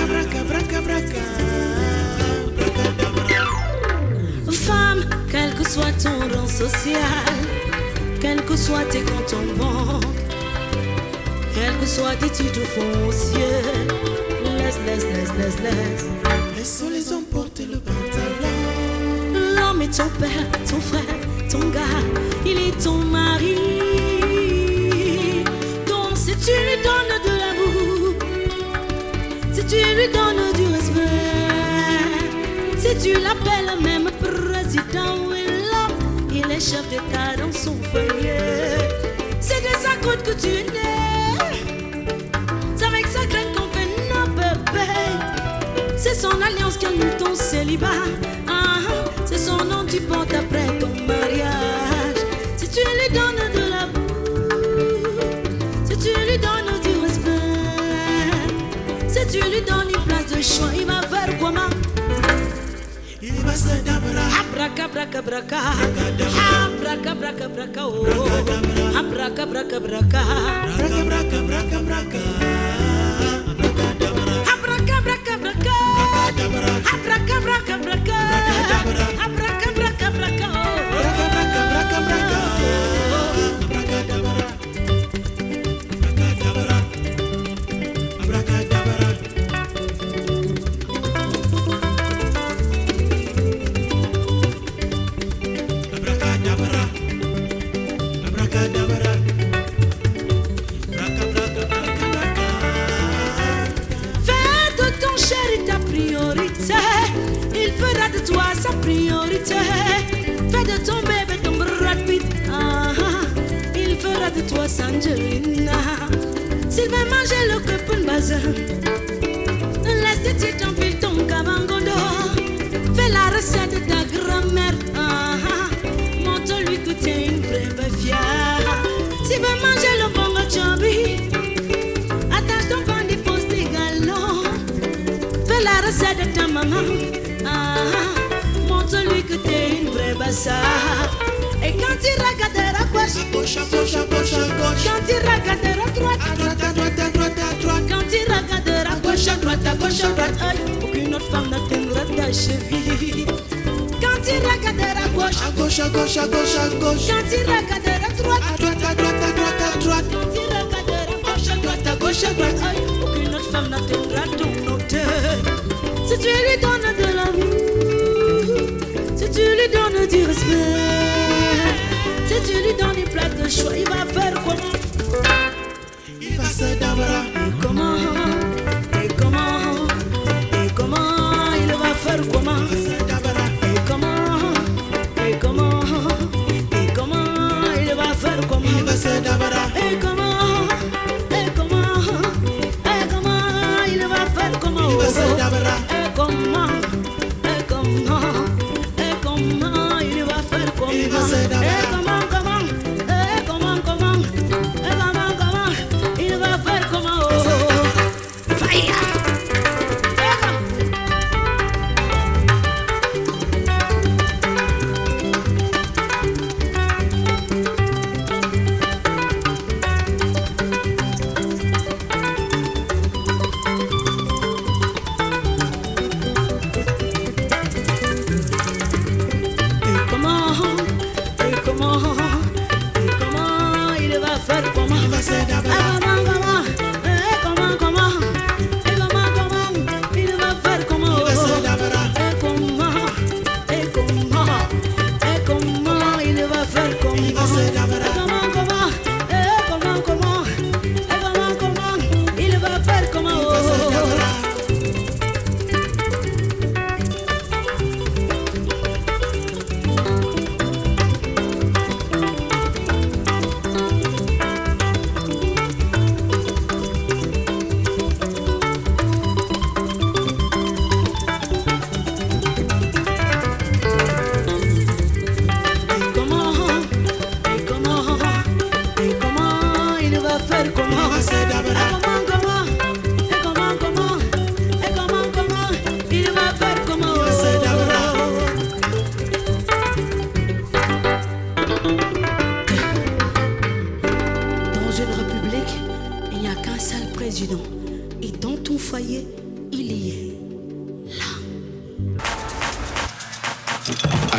S4: Abracabra. Abracabra. Femme, quel que soit ton rang social, quels que soient tes comptes en banque, quels que soient tes titres fonciers,
S5: Laisse les hommes porter le pantalon.
S4: L'homme est ton père, ton frère, ton gars, il est ton mari. Donc si tu lui donnes de l'amour, si tu lui donnes du respect, si tu l'appelles même président, il est chef d'État dans son foyer. C'est de sa côte que tu es né, c'est avec sa graine qu'on fait nos bébés. C'est son alliance qui annule ton célibat. C'est son nom tu portes après ton mariage. Si tu lui donnes de l'amour, si tu lui donnes du respect, si tu lui donnes une place de choix, il va faire comment?
S5: Il va se dabra.
S4: Abracabra. Il fera de toi sa priorité. Fais de ton bébé ton Brad Pitt. Il fera de toi sa Angelina. S'il veut manger le copain bazar, laisse tes t'enfiler ton cabangondo. Fais la recette de ta grand-mère. Montre-lui que t'es une vraie fière. S'il veut manger le bon chobi, attache ton pain des postes des galons. Fais la recette de ta maman. Montre-lui que t'es une vraie bassard. Et quand il regardera gauche, quand il regardera droite, quand il regardera gauche à droite, aucune autre femme n'atteindra ta cheville. Quand il regardera gauche, quand il regardera droite, quand il regardera gauche à droite, aucune autre femme n'atteindra ton hauteur. Si tu lui donnes de l'amour, si tu lui donnes du respect, si tu lui donnes une place de choix, il va faire comment?
S5: Il va se dabra.
S4: Comment il va faire comment? Et comment il va faire comment?
S5: Il va se dabra.
S4: Et comment il va faire comment?
S5: Il va se dabra.
S4: Et comment il va faire comment?
S5: Il va se dabra.
S4: Et comment il va faire comment?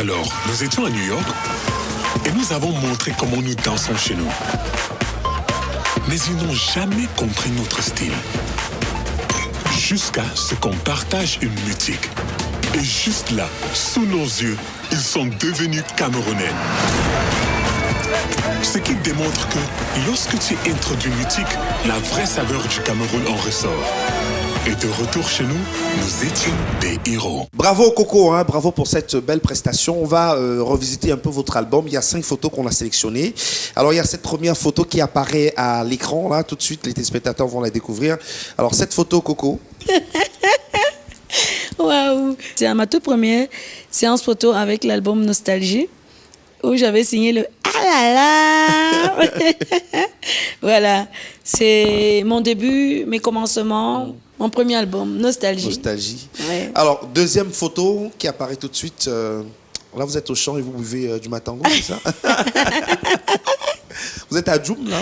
S1: Alors, nous étions à New York et nous avons montré comment nous dansons chez nous. Mais ils n'ont jamais compris notre style. Jusqu'à ce qu'on partage une musique. Et juste là, sous nos yeux, ils sont devenus Camerounais. Ce qui démontre que lorsque tu introduis une musique, la vraie saveur du Cameroun en ressort. Et de retour chez nous, nous étions des héros.
S2: Bravo Coco, hein, bravo pour cette belle prestation. On va revisiter un peu votre album. Il y a 5 photos qu'on a sélectionnées. Alors il y a cette première photo qui apparaît à l'écran. Là, tout de suite, les téléspectateurs vont la découvrir. Alors cette photo, Coco.
S4: Waouh! C'est ma toute première séance photo avec l'album Nostalgie, où j'avais signé le ah là là. Voilà, c'est mon début, mes commencements, mon premier album, Nostalgie.
S2: Nostalgie.
S4: Ouais.
S2: Alors, deuxième photo qui apparaît tout de suite. Là, vous êtes au champ et vous buvez du matango, c'est ça? Vous êtes à Djoum, là?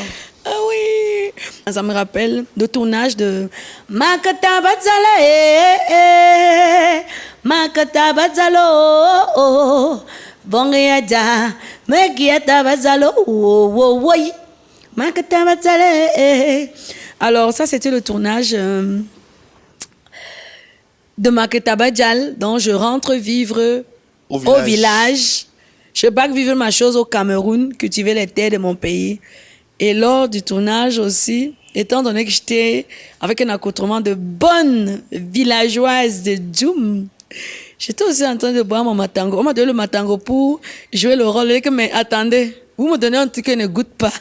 S4: Ah oui! Ça me rappelle le tournage de Makata Batzala, Makata Batzalo, Bongeada, Megiata Batzalo, Makata Batzala. Alors, ça, c'était le tournage de Makata Badjal, dont je rentre vivre au village. Je pars vivre ma chose au Cameroun, cultiver les terres de mon pays. Et lors du tournage aussi, étant donné que j'étais avec un accoutrement de bonnes villageoises de Djoum, j'étais aussi en train de boire mon matango. On m'a donné le matango pour jouer le rôle. Mais attendez, vous me donnez un truc qui ne goûte pas.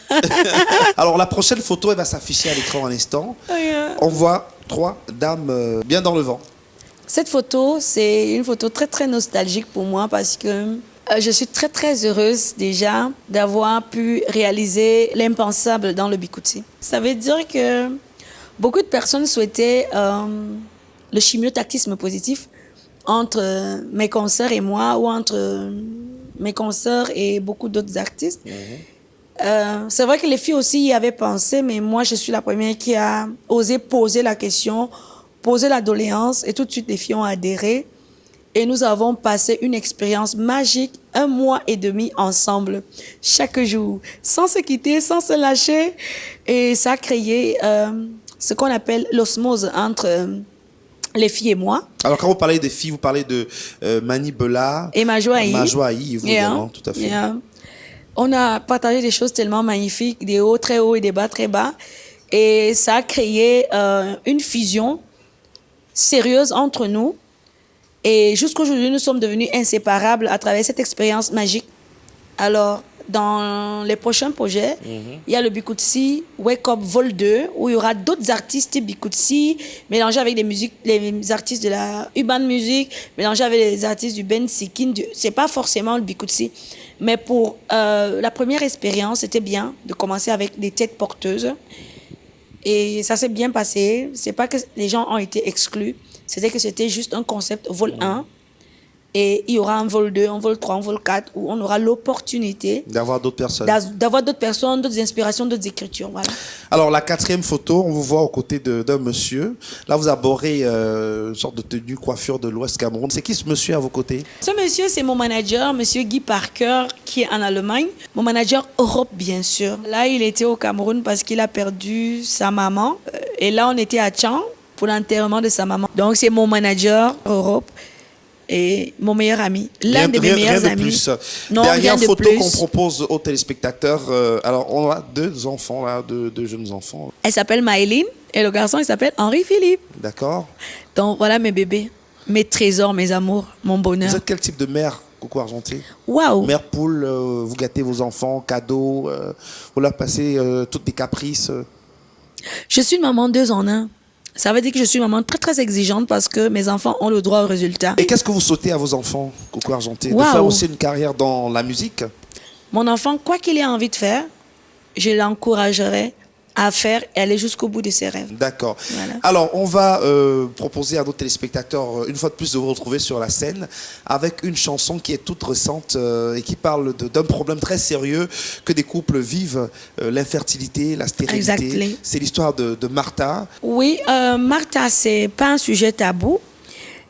S2: Alors la prochaine photo, elle va s'afficher à l'écran un instant. On voit 3 dames bien dans le vent.
S4: Cette photo, c'est une photo très très nostalgique pour moi parce que je suis très très heureuse déjà d'avoir pu réaliser l'impensable dans le Bikouti. Ça veut dire que beaucoup de personnes souhaitaient le chimiotactisme positif entre mes consoeurs et moi ou entre mes consoeurs et beaucoup d'autres artistes. C'est vrai que les filles aussi y avaient pensé, mais moi je suis la première qui a osé poser la question, poser la doléance et tout de suite les filles ont adhéré. Et nous avons passé une expérience magique, 1 mois et demi ensemble, chaque jour, sans se quitter, sans se lâcher. Et ça a créé ce qu'on appelle l'osmose entre les filles et moi.
S2: Alors quand vous parlez des filles, vous parlez de Mani Bella
S4: et Majoaï.
S2: Majoaï, vous également, tout à fait.
S4: On a partagé des choses tellement magnifiques, des hauts très hauts et des bas très bas. Et ça a créé une fusion sérieuse entre nous. Et jusqu'aujourd'hui, nous sommes devenus inséparables à travers cette expérience magique. Alors, dans les prochains projets, il y a le Bikutsi Wake Up Vol 2, où il y aura d'autres artistes Bikutsi, mélangés avec les artistes de la Urban Music, mélangés avec les artistes du Ben Sikin. C'est pas forcément le Bikutsi. Mais pour la première expérience, c'était bien de commencer avec des têtes porteuses. Et ça s'est bien passé. C'est pas que les gens ont été exclus. C'était que c'était juste un concept vol 1 et il y aura un vol 2, un vol 3, un vol 4 où on aura l'opportunité
S2: d'avoir d'autres personnes.
S4: D'avoir d'autres personnes, d'autres inspirations, d'autres écritures. Voilà.
S2: Alors la 4e photo, on vous voit aux côtés d'un monsieur. Là, vous abordez une sorte de tenue coiffure de l'Ouest Cameroun. C'est qui ce monsieur à vos côtés? Ce
S4: monsieur, c'est mon manager, monsieur Guy Parker, qui est en Allemagne. Mon manager Europe, bien sûr. Là, il était au Cameroun parce qu'il a perdu sa maman. Et là, on était à Tchang pour l'enterrement de sa maman. Donc, c'est mon manager Europe et mon meilleur ami. L'un de mes meilleurs amis.
S2: Plus.
S4: Non,
S2: dernière
S4: rien de
S2: photo
S4: plus.
S2: qu'on propose aux téléspectateurs. Alors, on a 2 enfants, là, 2 jeunes enfants.
S4: Elle s'appelle Maëline et le garçon, il s'appelle Henri-Philippe.
S2: D'accord.
S4: Donc, voilà mes bébés, mes trésors, mes amours, mon bonheur.
S2: Vous êtes quel type de mère, Coco Argenté?
S4: Waouh!
S2: Mère poule, vous gâtez vos enfants, cadeaux, vous leur passez toutes des caprices.
S4: Je suis une maman 2 en 1. Ça veut dire que je suis une maman très très exigeante parce que mes enfants ont le droit au résultat.
S2: Et qu'est-ce que vous souhaitez à vos enfants, Coco Argenté?
S4: Wow.
S2: De faire aussi une carrière dans la musique?
S4: Mon enfant, quoi qu'il ait envie de faire, je l'encouragerai à faire et aller jusqu'au bout de ses rêves.
S2: D'accord.
S4: Voilà.
S2: Alors, on va proposer à nos téléspectateurs, une fois de plus, de vous retrouver sur la scène avec une chanson qui est toute récente et qui parle d'un problème très sérieux que des couples vivent, l'infertilité, la stérilité.
S4: Exactly.
S2: C'est l'histoire de Martha.
S4: Oui, Martha, c'est pas un sujet tabou.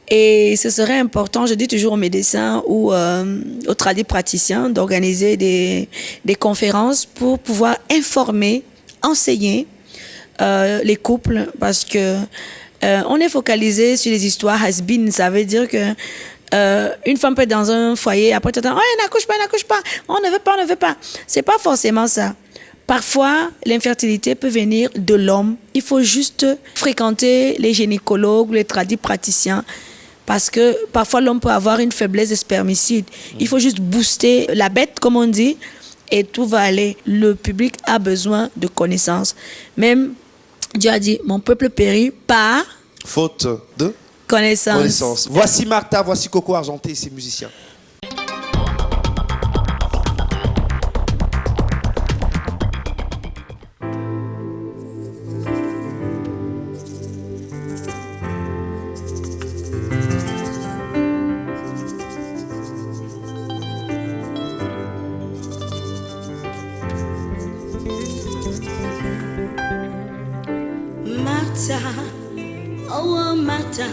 S4: Et ce serait important, je dis toujours aux médecins ou aux tradipraticiens d'organiser des conférences pour pouvoir informer, enseigner les couples, parce que on est focalisé sur les histoires has-been. Ça veut dire que une femme peut être dans un foyer, après tu entends, oh, n'accouche pas, on ne veut pas. C'est pas forcément ça. Parfois, l'infertilité peut venir de l'homme. Il faut juste fréquenter les gynécologues, les tradipraticiens, parce que parfois l'homme peut avoir une faiblesse de spermicide. Il faut juste booster la bête, comme on dit, et tout va aller. Le public a besoin de connaissances. Même Dieu a dit, mon peuple périt par
S2: faute de
S4: connaissance.
S2: Voici Martha, voici Coco Argenté et ses musiciens.
S4: Martha, oh Martha,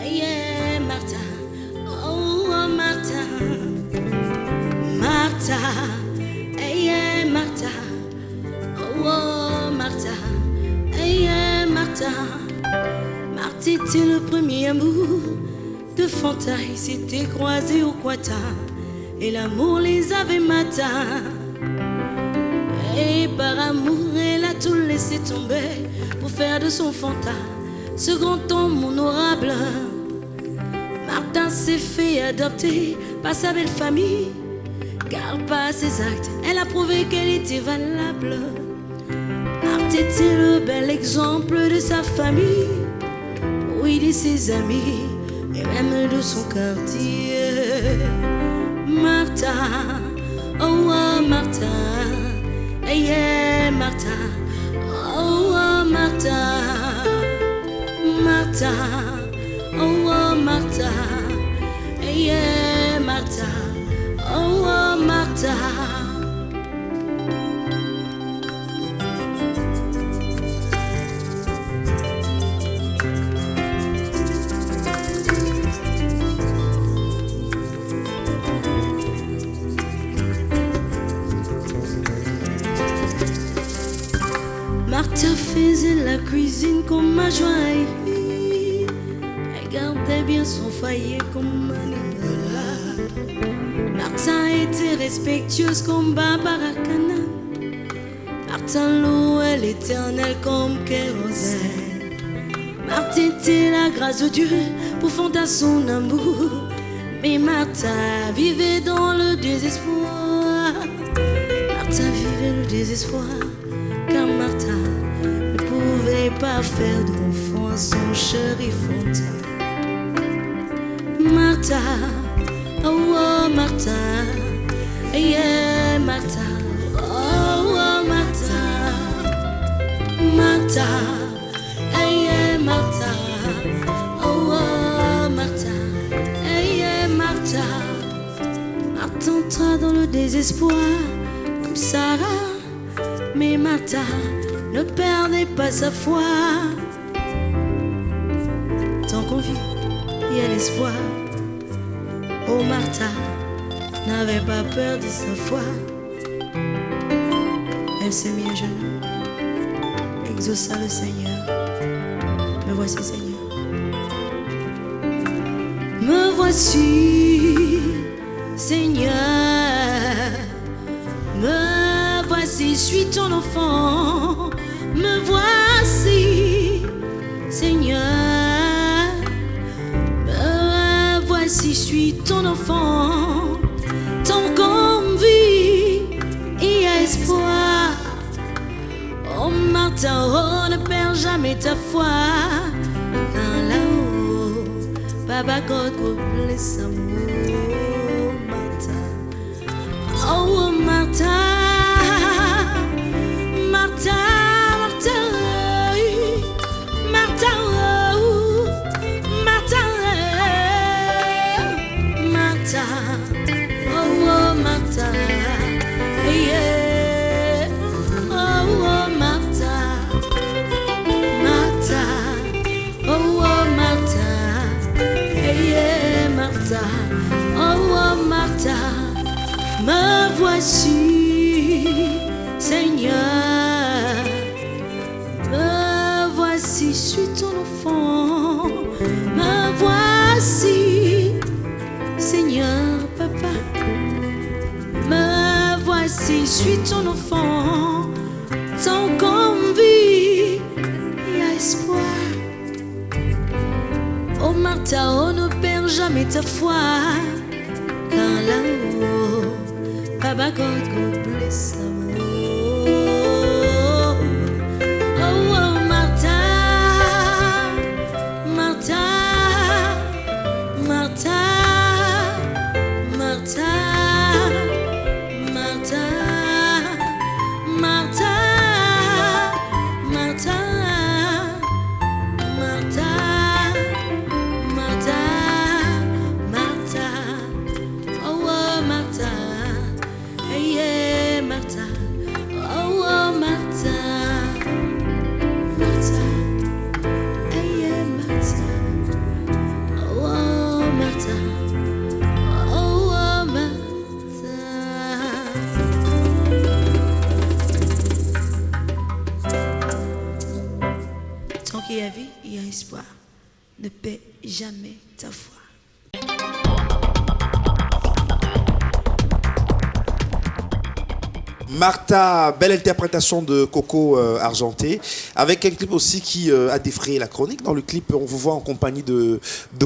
S4: yeah Martha, oh Martha, Martha, yeah Martha, oh Martha, yeah Martha. Martha était le premier amour de Fanta, ils s'étaient croisés au Quata et l'amour les avait matin. Et par amour, elle a tout laissé tomber pour faire de son Fanta ce grand homme honorable. Martha s'est fait adopter par sa belle famille, car par ses actes, elle a prouvé qu'elle était valable. Martha était le bel exemple de sa famille, oui, de ses amis et même de son quartier. Martha, oh Martha, yeah, Martha, oh, Martha, Martha, oh, Martha, yeah, Martha, oh, Martha. Martha faisait la cuisine comme ma joie. Elle gardait bien son foyer comme Manipula. Martha était respectueuse comme Barbara Cana. Martha louait l'éternel comme kérosène. Martha était la grâce de Dieu pour fonder son amour. Mais Martha vivait dans le désespoir. Martha vivait le désespoir, car Martha ne pouvait pas faire d'enfant à son chéri Fanta. Martha, oh Martha, yeah Martha, oh Martha, Martha, yeah Martha, oh Martha, yeah Martha. Martha entra dans le désespoir comme Sarah. Mais Martha ne perdait pas sa foi. Tant qu'on vit, il y a l'espoir. Oh Martha n'avait pas peur de sa foi. Elle s'est mise à genoux, exauça le Seigneur. Me voici Seigneur, me voici Seigneur, me voici, suis ton enfant, me voici, Seigneur, me voici, suis ton enfant, tant qu'on vit, il y a espoir. Oh Martha, oh, ne perds jamais ta foi, là-haut, Baba God will bless amour, Martha, oh Martha.
S3: Martha, oh, oh Martha, me voici, Seigneur, me voici, je suis ton enfant, me voici, Seigneur, papa, me voici, je suis ton enfant, tant qu'on vit, il y a espoir. Oh Martha, oh ne perds jamais ta foi, car là-haut, Papa God go bless them. Oh, oh Martha, Martha, Martha, Martha, Martha, Martha, Martha, Martha. Tant qu'il y a vie, il y a espoir. Ne paie jamais ta foi.
S2: Martha, belle interprétation de Coco Argenté, avec un clip aussi qui a défrayé la chronique. Dans le clip, on vous voit en compagnie de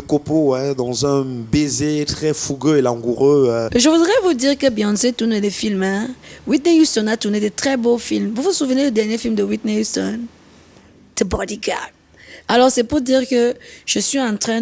S2: Copo, hein, dans un baiser très fougueux et langoureux.
S4: Je voudrais vous dire que Beyoncé tourne des films. Hein. Whitney Houston a tourné de très beaux films. Vous vous souvenez du dernier film de Whitney Houston? The Bodyguard. Alors c'est pour dire que je suis en train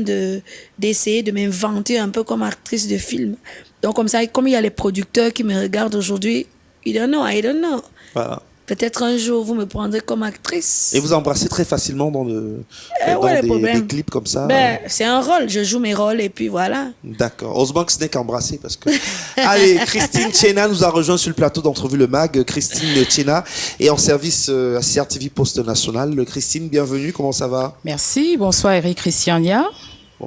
S4: d'essayer de m'inventer un peu comme actrice de film. Donc comme ça, comme il y a les producteurs qui me regardent aujourd'hui, I don't know.
S2: Voilà.
S4: Peut-être un jour, vous me prendrez comme actrice.
S2: Et vous embrassez très facilement dans des clips comme ça.
S4: C'est un rôle, je joue mes rôles et puis voilà.
S2: D'accord. Heureusement que ce n'est qu'embrasser parce que... Allez, Christine Tchena nous a rejoint sur le plateau d'Entrevue le Mag. Christine Tchena est en service à CRTV Poste National. Christine, bienvenue, comment ça va?
S6: Merci, bonsoir Eric Christiania.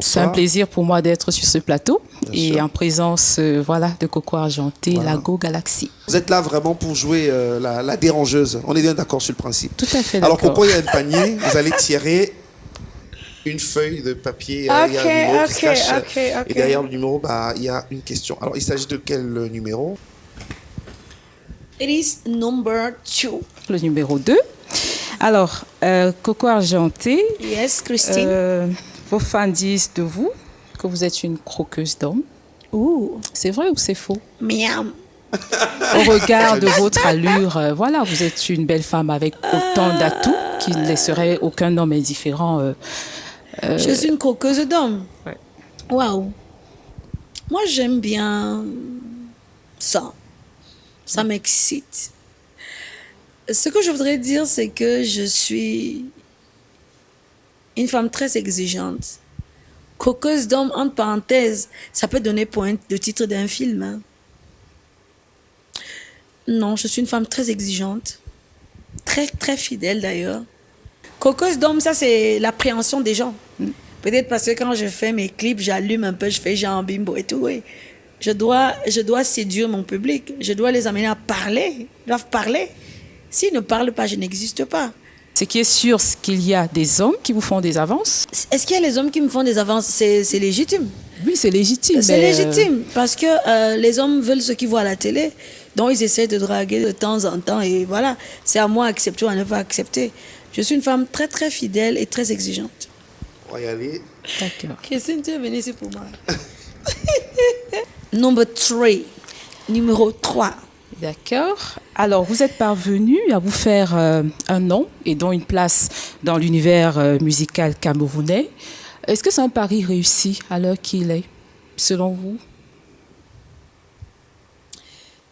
S6: C'est un plaisir pour moi d'être sur ce plateau et en présence de Coco Argenté, la Go Galaxy.
S2: Vous êtes là vraiment pour jouer la dérangeuse. On est bien d'accord sur le principe.
S6: Tout à fait
S2: d'accord. Alors Coco, il y a un panier, vous allez tirer une feuille de papier, il y a un numéro qui se cache. Et derrière le numéro, il y a une question. Alors il s'agit de quel numéro?
S4: It is number 2.
S6: Le numéro 2. Alors, Coco Argenté.
S4: Yes, Christine.
S6: Vos fans disent de vous que vous êtes une croqueuse d'hommes. C'est vrai ou c'est faux?
S4: Miam.
S6: Au regard de votre allure, vous êtes une belle femme avec autant d'atouts qu'il ne laisserait aucun homme indifférent.
S4: Je suis une croqueuse d'hommes.
S6: Ouais.
S4: Waouh. Moi, j'aime bien ça. Ça m'excite. Ce que je voudrais dire, c'est que je suis une femme très exigeante. Coqueuse d'homme, entre parenthèses, ça peut donner pour le titre d'un film. Hein. Non, je suis une femme très exigeante. Très, très fidèle d'ailleurs. Coqueuse d'homme, ça c'est l'appréhension des gens. Peut-être parce que quand je fais mes clips, j'allume un peu, je fais genre bimbo et tout. Oui. Je dois séduire mon public. Je dois les amener à parler. Ils doivent parler. S'ils ne parlent pas, je n'existe pas.
S6: Ce qui est sûr, c'est qu'il y a des hommes qui vous font des avances.
S4: Est-ce qu'il y a les hommes qui me font des avances? C'est légitime.
S6: Oui, c'est légitime.
S4: C'est légitime parce que les hommes veulent ce qu'ils voient à la télé. Donc, ils essaient de draguer de temps en temps. Et voilà, c'est à moi d'accepter ou à ne pas accepter. Je suis une femme très, très fidèle et très exigeante.
S2: On va y aller.
S6: D'accord.
S4: Christine, tu es venue ici pour moi. Number 3. Numéro 3.
S6: D'accord. Alors, vous êtes parvenu à vous faire un nom et dont une place dans l'univers musical camerounais. Est-ce que c'est un pari réussi à l'heure qu'il est, selon vous?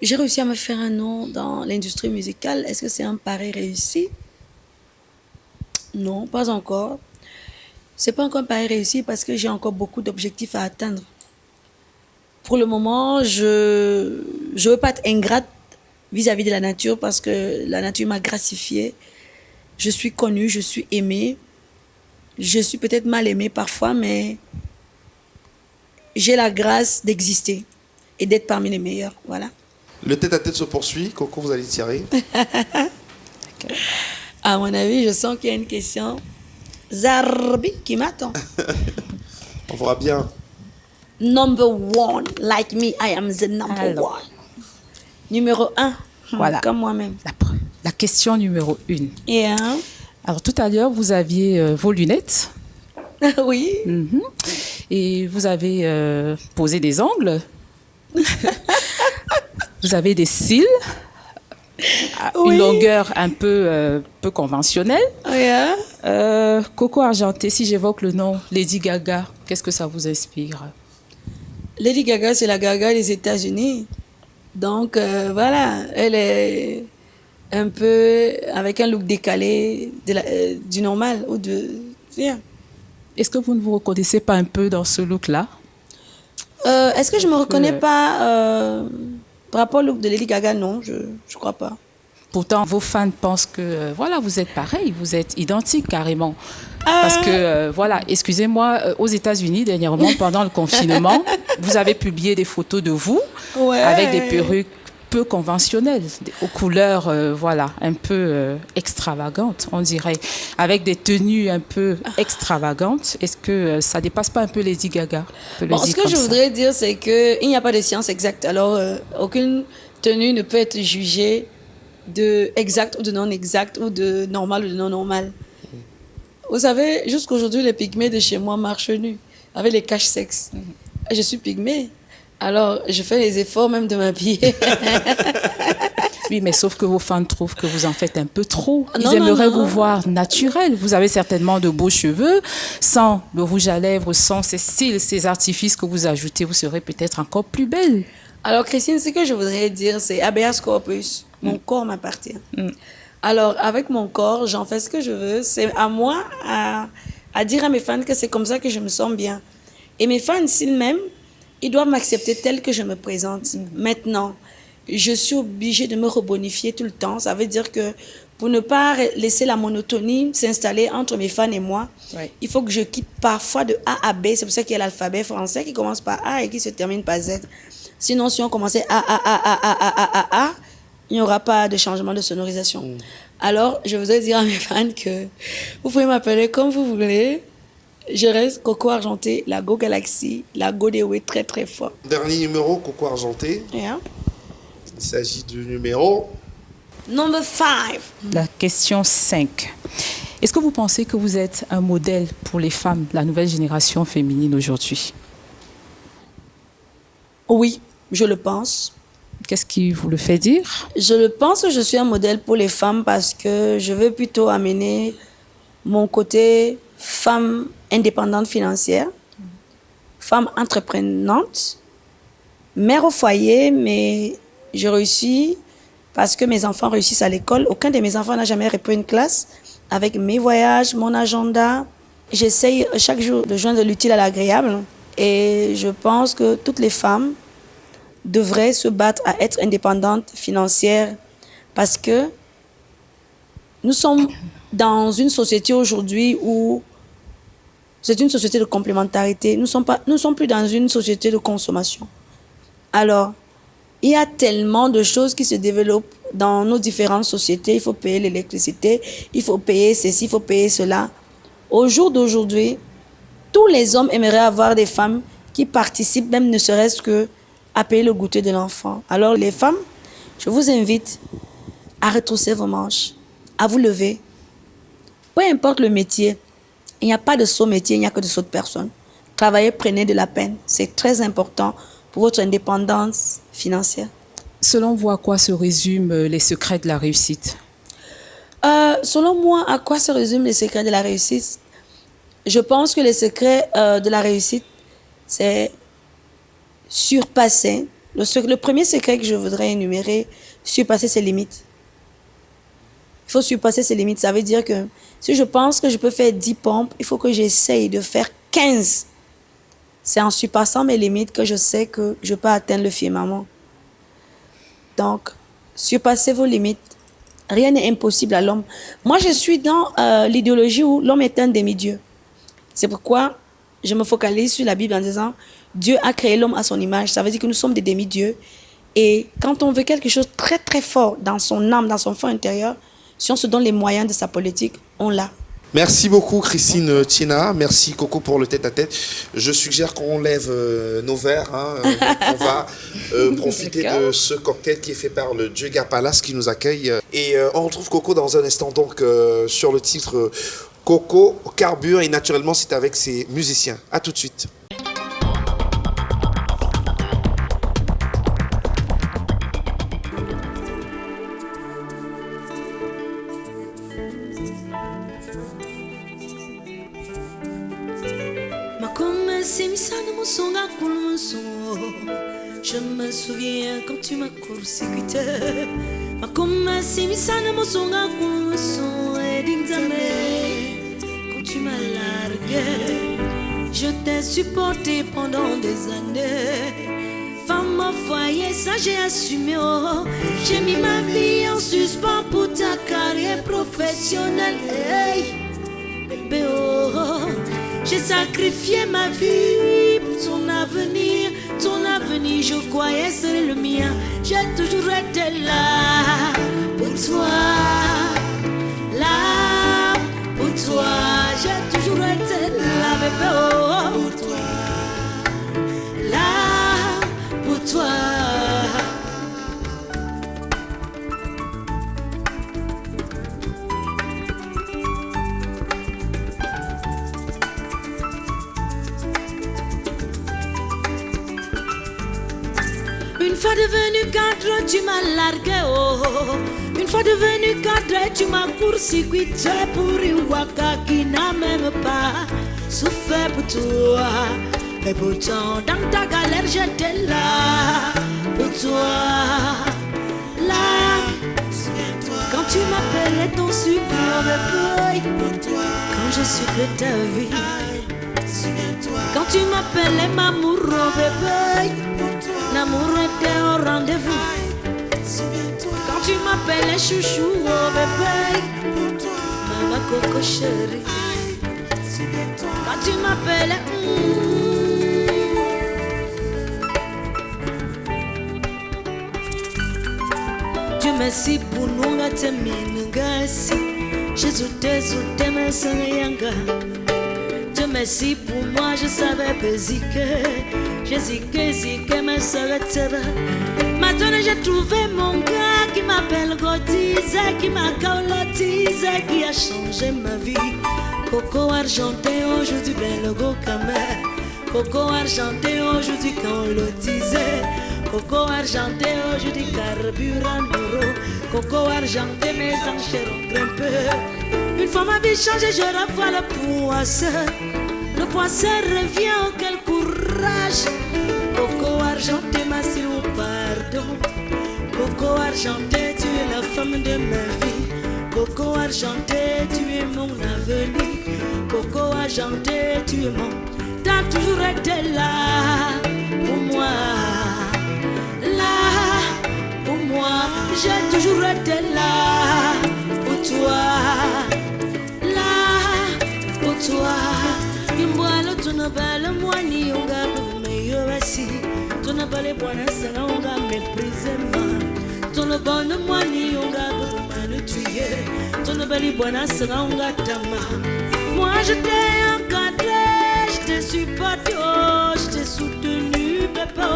S4: J'ai réussi à me faire un nom dans l'industrie musicale. Est-ce que c'est un pari réussi? Non, pas encore. C'est pas encore un pari réussi parce que j'ai encore beaucoup d'objectifs à atteindre. Pour le moment, je veux pas être ingrate vis-à-vis de la nature parce que la nature m'a gracifiée. Je suis connue, je suis aimée. Je suis peut-être mal aimée parfois, mais j'ai la grâce d'exister et d'être parmi les meilleurs. Voilà.
S2: Le tête-à-tête se poursuit. Coco, vous allez tirer.
S4: À mon avis, je sens qu'il y a une question Zarbi qui m'attend.
S2: On verra bien.
S4: Number one, like me, I am the number
S6: Alors.
S4: one. Numéro 1,
S6: Voilà.
S4: comme moi-même.
S6: La question numéro 1.
S4: Et
S6: Alors, tout à l'heure, vous aviez vos lunettes.
S4: oui.
S6: Et vous avez posé des ongles. Vous avez des cils. À
S4: Oui.
S6: une longueur un peu conventionnelle.
S4: Oui, hein?
S6: Coco Argenté, si j'évoque le nom Lady Gaga, qu'est-ce que ça vous inspire?
S4: Lady Gaga, c'est la Gaga des États-Unis. Donc, voilà, elle est un peu avec un look décalé du normal ou de... Bien.
S6: Est-ce que vous ne vous reconnaissez pas un peu dans ce look-là?
S4: Est-ce que je me reconnais pas par rapport au look de Lady Gaga? Non, je crois pas.
S6: Pourtant, vos fans pensent que, voilà, vous êtes pareil, vous êtes identiques carrément. Parce que, voilà, excusez-moi, aux États-Unis, dernièrement, pendant le confinement, vous avez publié des photos de vous avec des perruques peu conventionnelles, aux couleurs, voilà, un peu extravagantes, on dirait, avec des tenues un peu extravagantes. Est-ce que ça dépasse pas un peu Lady Gaga?
S4: Bon, ce que je voudrais dire, c'est qu'il n'y a pas de science exacte. Alors, aucune tenue ne peut être jugée de exact ou de non exact ou de normal ou de non normal. Vous savez, jusqu'aujourd'hui, les pygmées de chez moi marchent nus, avec les caches-sexes. Je suis pygmée. Alors, je fais les efforts même de m'habiller.
S6: Oui, mais sauf que vos fans trouvent que vous en faites un peu trop. Ils
S4: Non,
S6: aimeraient
S4: non.
S6: vous voir naturel. Vous avez certainement de beaux cheveux. Sans le rouge à lèvres, sans ces styles, ces artifices que vous ajoutez, vous serez peut-être encore plus belle.
S4: Alors, Christine, ce que je voudrais dire, c'est habeas corpus. Mon corps m'appartient. Alors, avec mon corps, j'en fais ce que je veux. C'est à moi à dire à mes fans que c'est comme ça que je me sens bien. Et mes fans, s'ils m'aiment, ils doivent m'accepter tel que je me présente. Maintenant, je suis obligée de me rebonifier tout le temps. Ça veut dire que pour ne pas laisser la monotonie s'installer entre mes fans et moi, il faut que je quitte parfois de A à B. C'est pour ça qu'il y a l'alphabet français qui commence par A et qui se termine par Z. Sinon, si on commençait A, il n'y aura pas de changement de sonorisation. Alors, je voudrais dire à mes fans que vous pouvez m'appeler comme vous voulez. Je reste Coco Argenté, la Go Galaxy, la Go Dewey très très fort.
S2: Dernier numéro, Coco Argenté.
S4: Yeah.
S2: Il s'agit du numéro...
S4: Number 5.
S6: La question 5. Est-ce que vous pensez que vous êtes un modèle pour les femmes, la nouvelle génération féminine aujourd'hui?
S4: Oui, je le pense.
S6: Qu'est-ce qui vous le fait dire?
S4: Je le pense que je suis un modèle pour les femmes parce que je veux plutôt amener mon côté femme indépendante financière, femme entreprenante, mère au foyer, mais je réussis parce que mes enfants réussissent à l'école. Aucun de mes enfants n'a jamais repris une classe. Avec mes voyages, mon agenda, j'essaye chaque jour de joindre l'utile à l'agréable. Et je pense que toutes les femmes devraient se battre à être indépendantes financières parce que nous sommes dans une société aujourd'hui où c'est une société de complémentarité. Nous ne sommes plus dans une société de consommation. Alors, il y a tellement de choses qui se développent dans nos différentes sociétés. Il faut payer l'électricité, il faut payer ceci, il faut payer cela. Au jour d'aujourd'hui, tous les hommes aimeraient avoir des femmes qui participent, même ne serait-ce que à payer le goûter de l'enfant. Alors les femmes, je vous invite à retrousser vos manches, à vous lever. Peu importe le métier, il n'y a pas de sot métier, il n'y a que de sottes personnes. Travaillez, prenez de la peine. C'est très important pour votre indépendance financière.
S6: Selon vous, à quoi se résument les secrets de la réussite?
S4: Selon moi, à quoi se résument les secrets de la réussite? Je pense que les secrets de la réussite, c'est surpasser. Le premier secret que je voudrais énumérer, surpasser ses limites. Il faut surpasser ses limites. Ça veut dire que si je pense que je peux faire 10 pompes, il faut que j'essaye de faire 15. C'est en surpassant mes limites que je sais que je peux atteindre le firmament. Donc, surpassez vos limites. Rien n'est impossible à l'homme. Moi, je suis dans l'idéologie où l'homme est un demi-dieu. C'est pourquoi je me focalise sur la Bible en disant Dieu a créé l'homme à son image. Ça veut dire que nous sommes des demi-dieux. Et quand on veut quelque chose de très très fort dans son âme, dans son fond intérieur, si on se donne les moyens de sa politique, on l'a.
S2: Merci beaucoup Christine Tiena, merci Coco pour le tête-à-tête. Je suggère qu'on lève nos verres, hein. On va profiter de ce cocktail qui est fait par le Djega Palace qui nous accueille. Et on retrouve Coco dans un instant donc sur le titre Coco carbure et naturellement c'est avec ses musiciens. À tout de suite.
S3: Je me souviens quand tu m'as court-circuité. Quand tu m'as largué, je t'ai supporté pendant des années. Femme au foyer, ça j'ai assumé. Oh. J'ai mis ma vie en suspens pour ta carrière professionnelle. Hey, bébé, oh. J'ai sacrifié ma vie pour ton avenir. Ton avenir, je croyais serait le mien. J'ai toujours été là pour toi. Là pour toi. J'ai toujours été là, bébé, oh. Pour toi. Là pour toi. Une fois devenu cadre, tu m'as largué, oh. Une fois devenu cadre, tu m'as court-circuité pour une waka qui n'a même pas souffert pour toi. Et pourtant, dans ta galère, j'étais là pour toi. Là, quand tu m'appelais ton super bébé, quand je sucrais ta vie, quand tu m'appelais mamour, bébé, l'amour était au rendez-vous. Quand tu m'appelais chouchou, oh bébé, maman coco chérie. Quand tu m'appelais Dieu merci pour nous gâter minugasi. Jésus t'es ma sangayanga. Dieu merci pour moi, je savais pas ziquer. J'ai ziqué, ma s'arrête. Maintenant j'ai trouvé mon gars qui m'appelle Gotise, qui m'a calotisé, qui a changé ma vie. Coco argenté, aujourd'hui belle go camère. Coco argenté, aujourd'hui quand on le disait. Coco argenté, aujourd'hui carburant d'euro. Coco argenté, mes enchères ont grimpé. Une fois ma vie changée, je revois le poisseur. Le poisseur revient, oh quel courage. Coco argenté, merci au pardon. Coco argenté, tu es la femme de ma vie. Coco argenté, tu es mon avenir. Coco argenté, tu es mon. T'as toujours été là pour moi. Là pour moi. J'ai toujours été là pour toi. Là pour toi. Imboalo tunabala mwani unga meyo basi. Tunabale bwana sana unga méprisé ma. Tunabana mwani unga me tuer. Tunabali bwana sana unga tama. Moi je t'ai encadré, je t'ai supporté, oh, je t'ai soutenu, bébé.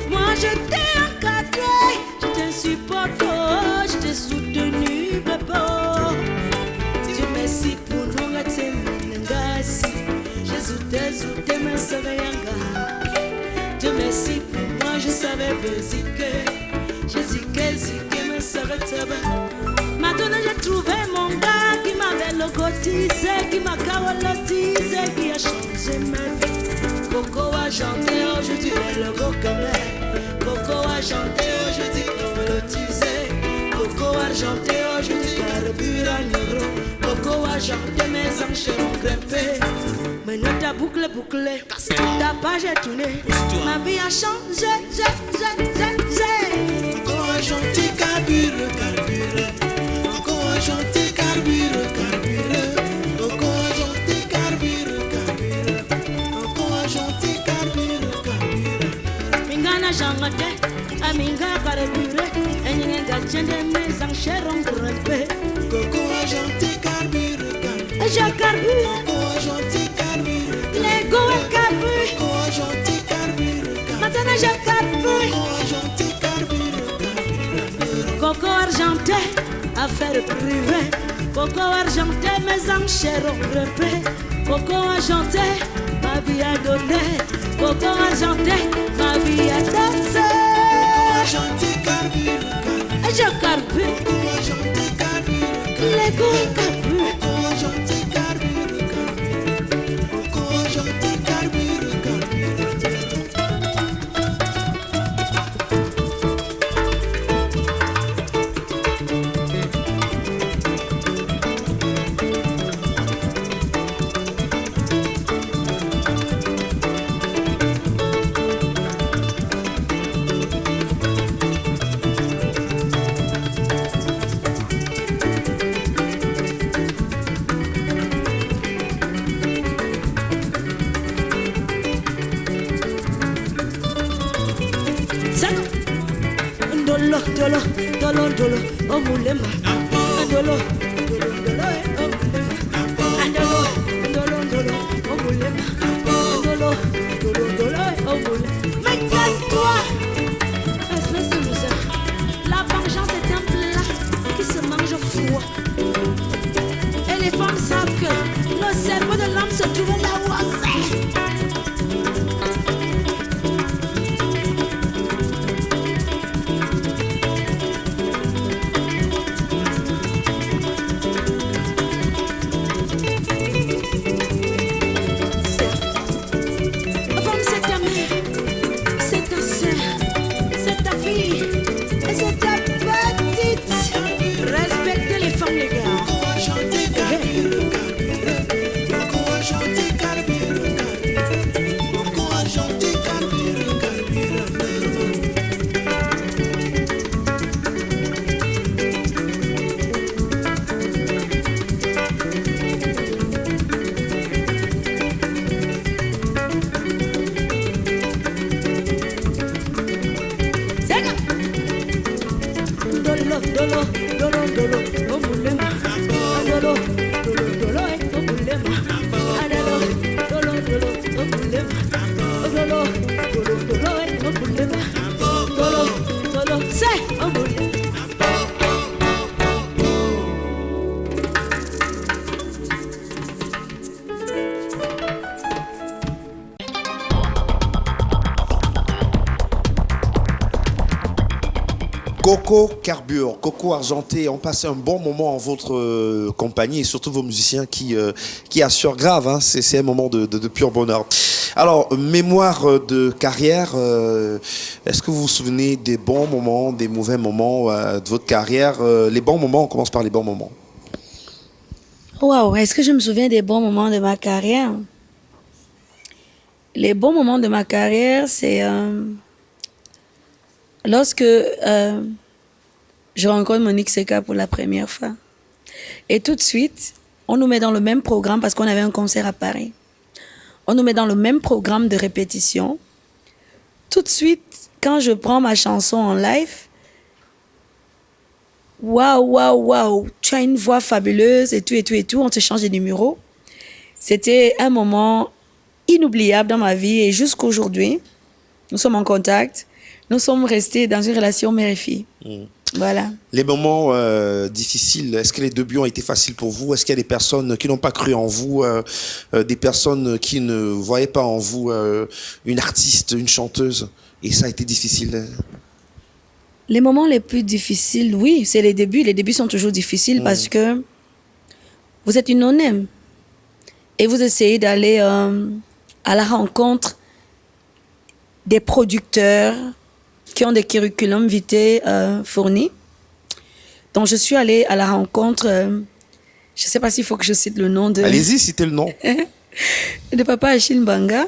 S3: Moi je t'ai encadré, je t'ai supporté, oh, je t'ai soutenu, bébé. Dieu merci pour nous gâter minengasi. Jésus t'ai ma savayanga. Dieu merci pour moi, je savais basique. Jésus que me s'arrête. Maintenant j'ai trouvé mon gars qui m'avait logotisé, qui m'a calotisé, qui a changé ma vie. Coco a chanté, aujourd'hui le logo comme elle. Coco a chanté, aujourd'hui calotisé. Coco a chanté, aujourd'hui carburant euro. Coco a chanté, mes enchères ont grimpé. Maintenant t'as bouclé, ta page est tournée. Ma vie a changé,
S5: Coco a chanté, carbure. Coco a chanté, carbure. Coco a chanté, carbure. Coco a chanté, carbure.
S3: Matana jangate, aminga carburé, enyenga jende maison cheron grepé.
S5: Coco argenté carbure, carbure.
S3: Je carbure,
S5: Coco argenté carbure,
S3: l'ego est carbure.
S5: Coco argenté carbure, carbure.
S3: Matana je carbure,
S5: Coco argenté carbure, carbure.
S3: coco argenté, affaire privée. Coco argenté, maison cheron grepé. Coco argenté, ma vie a donné. Coco argenté, ma vie a dansé.
S5: Argenté carbure, carbure.
S3: Je carbure,
S5: Coco argenté carbure,
S3: l'ego est carbure.
S5: Coco argenté carbure, carbure. Coco argenté carbure, carbure.
S3: Dolo, dolo, dolo, dolo, oh mulema. Dolo, dolo, dolo, oh mulema. Dolo, dolo, oh mulema. Dolo, dolo, dolo, oh mulema. Mais casse-toi, espèce de loser. La vengeance est un plat qui se mange au four. Et les femmes savent que le cerveau de l'homme se trouve là où c'est.
S2: Coco carbure, Coco argenté, on passe un bon moment en votre compagnie et surtout vos musiciens qui assurent grave, hein, c'est un moment de pur bonheur. Alors, mémoire de carrière, est-ce que vous vous souvenez des bons moments, des mauvais moments de votre carrière? Les bons moments, on commence par les bons moments.
S4: Waouh, est-ce que je me souviens des bons moments de ma carrière? Les bons moments de ma carrière, c'est lorsque je rencontre Monique Seka pour la première fois. Et tout de suite, on nous met dans le même programme parce qu'on avait un concert à Paris. On nous met dans le même programme de répétition. Tout de suite, quand je prends ma chanson en live, waouh, waouh, waouh, tu as une voix fabuleuse et tout, et tout, et tout, on te change de numéro. C'était un moment inoubliable dans ma vie et jusqu'aujourd'hui, nous sommes en contact. Nous sommes restés dans une relation mère et fille. Voilà.
S2: Les moments difficiles, est-ce que les débuts ont été faciles pour vous? Est-ce qu'il y a des personnes qui n'ont pas cru en vous, des personnes qui ne voyaient pas en vous une artiste, une chanteuse? Et ça a été difficile?
S4: Les moments les plus difficiles, oui, c'est les débuts. Les débuts sont toujours difficiles parce que vous êtes une non-name et vous essayez d'aller à la rencontre des producteurs qui ont des curriculums vitae fournis. Donc, je suis allée à la rencontre, je ne sais pas s'il faut que je cite le nom de...
S2: Allez-y, citez le nom.
S4: de Papa Achille Mbanga.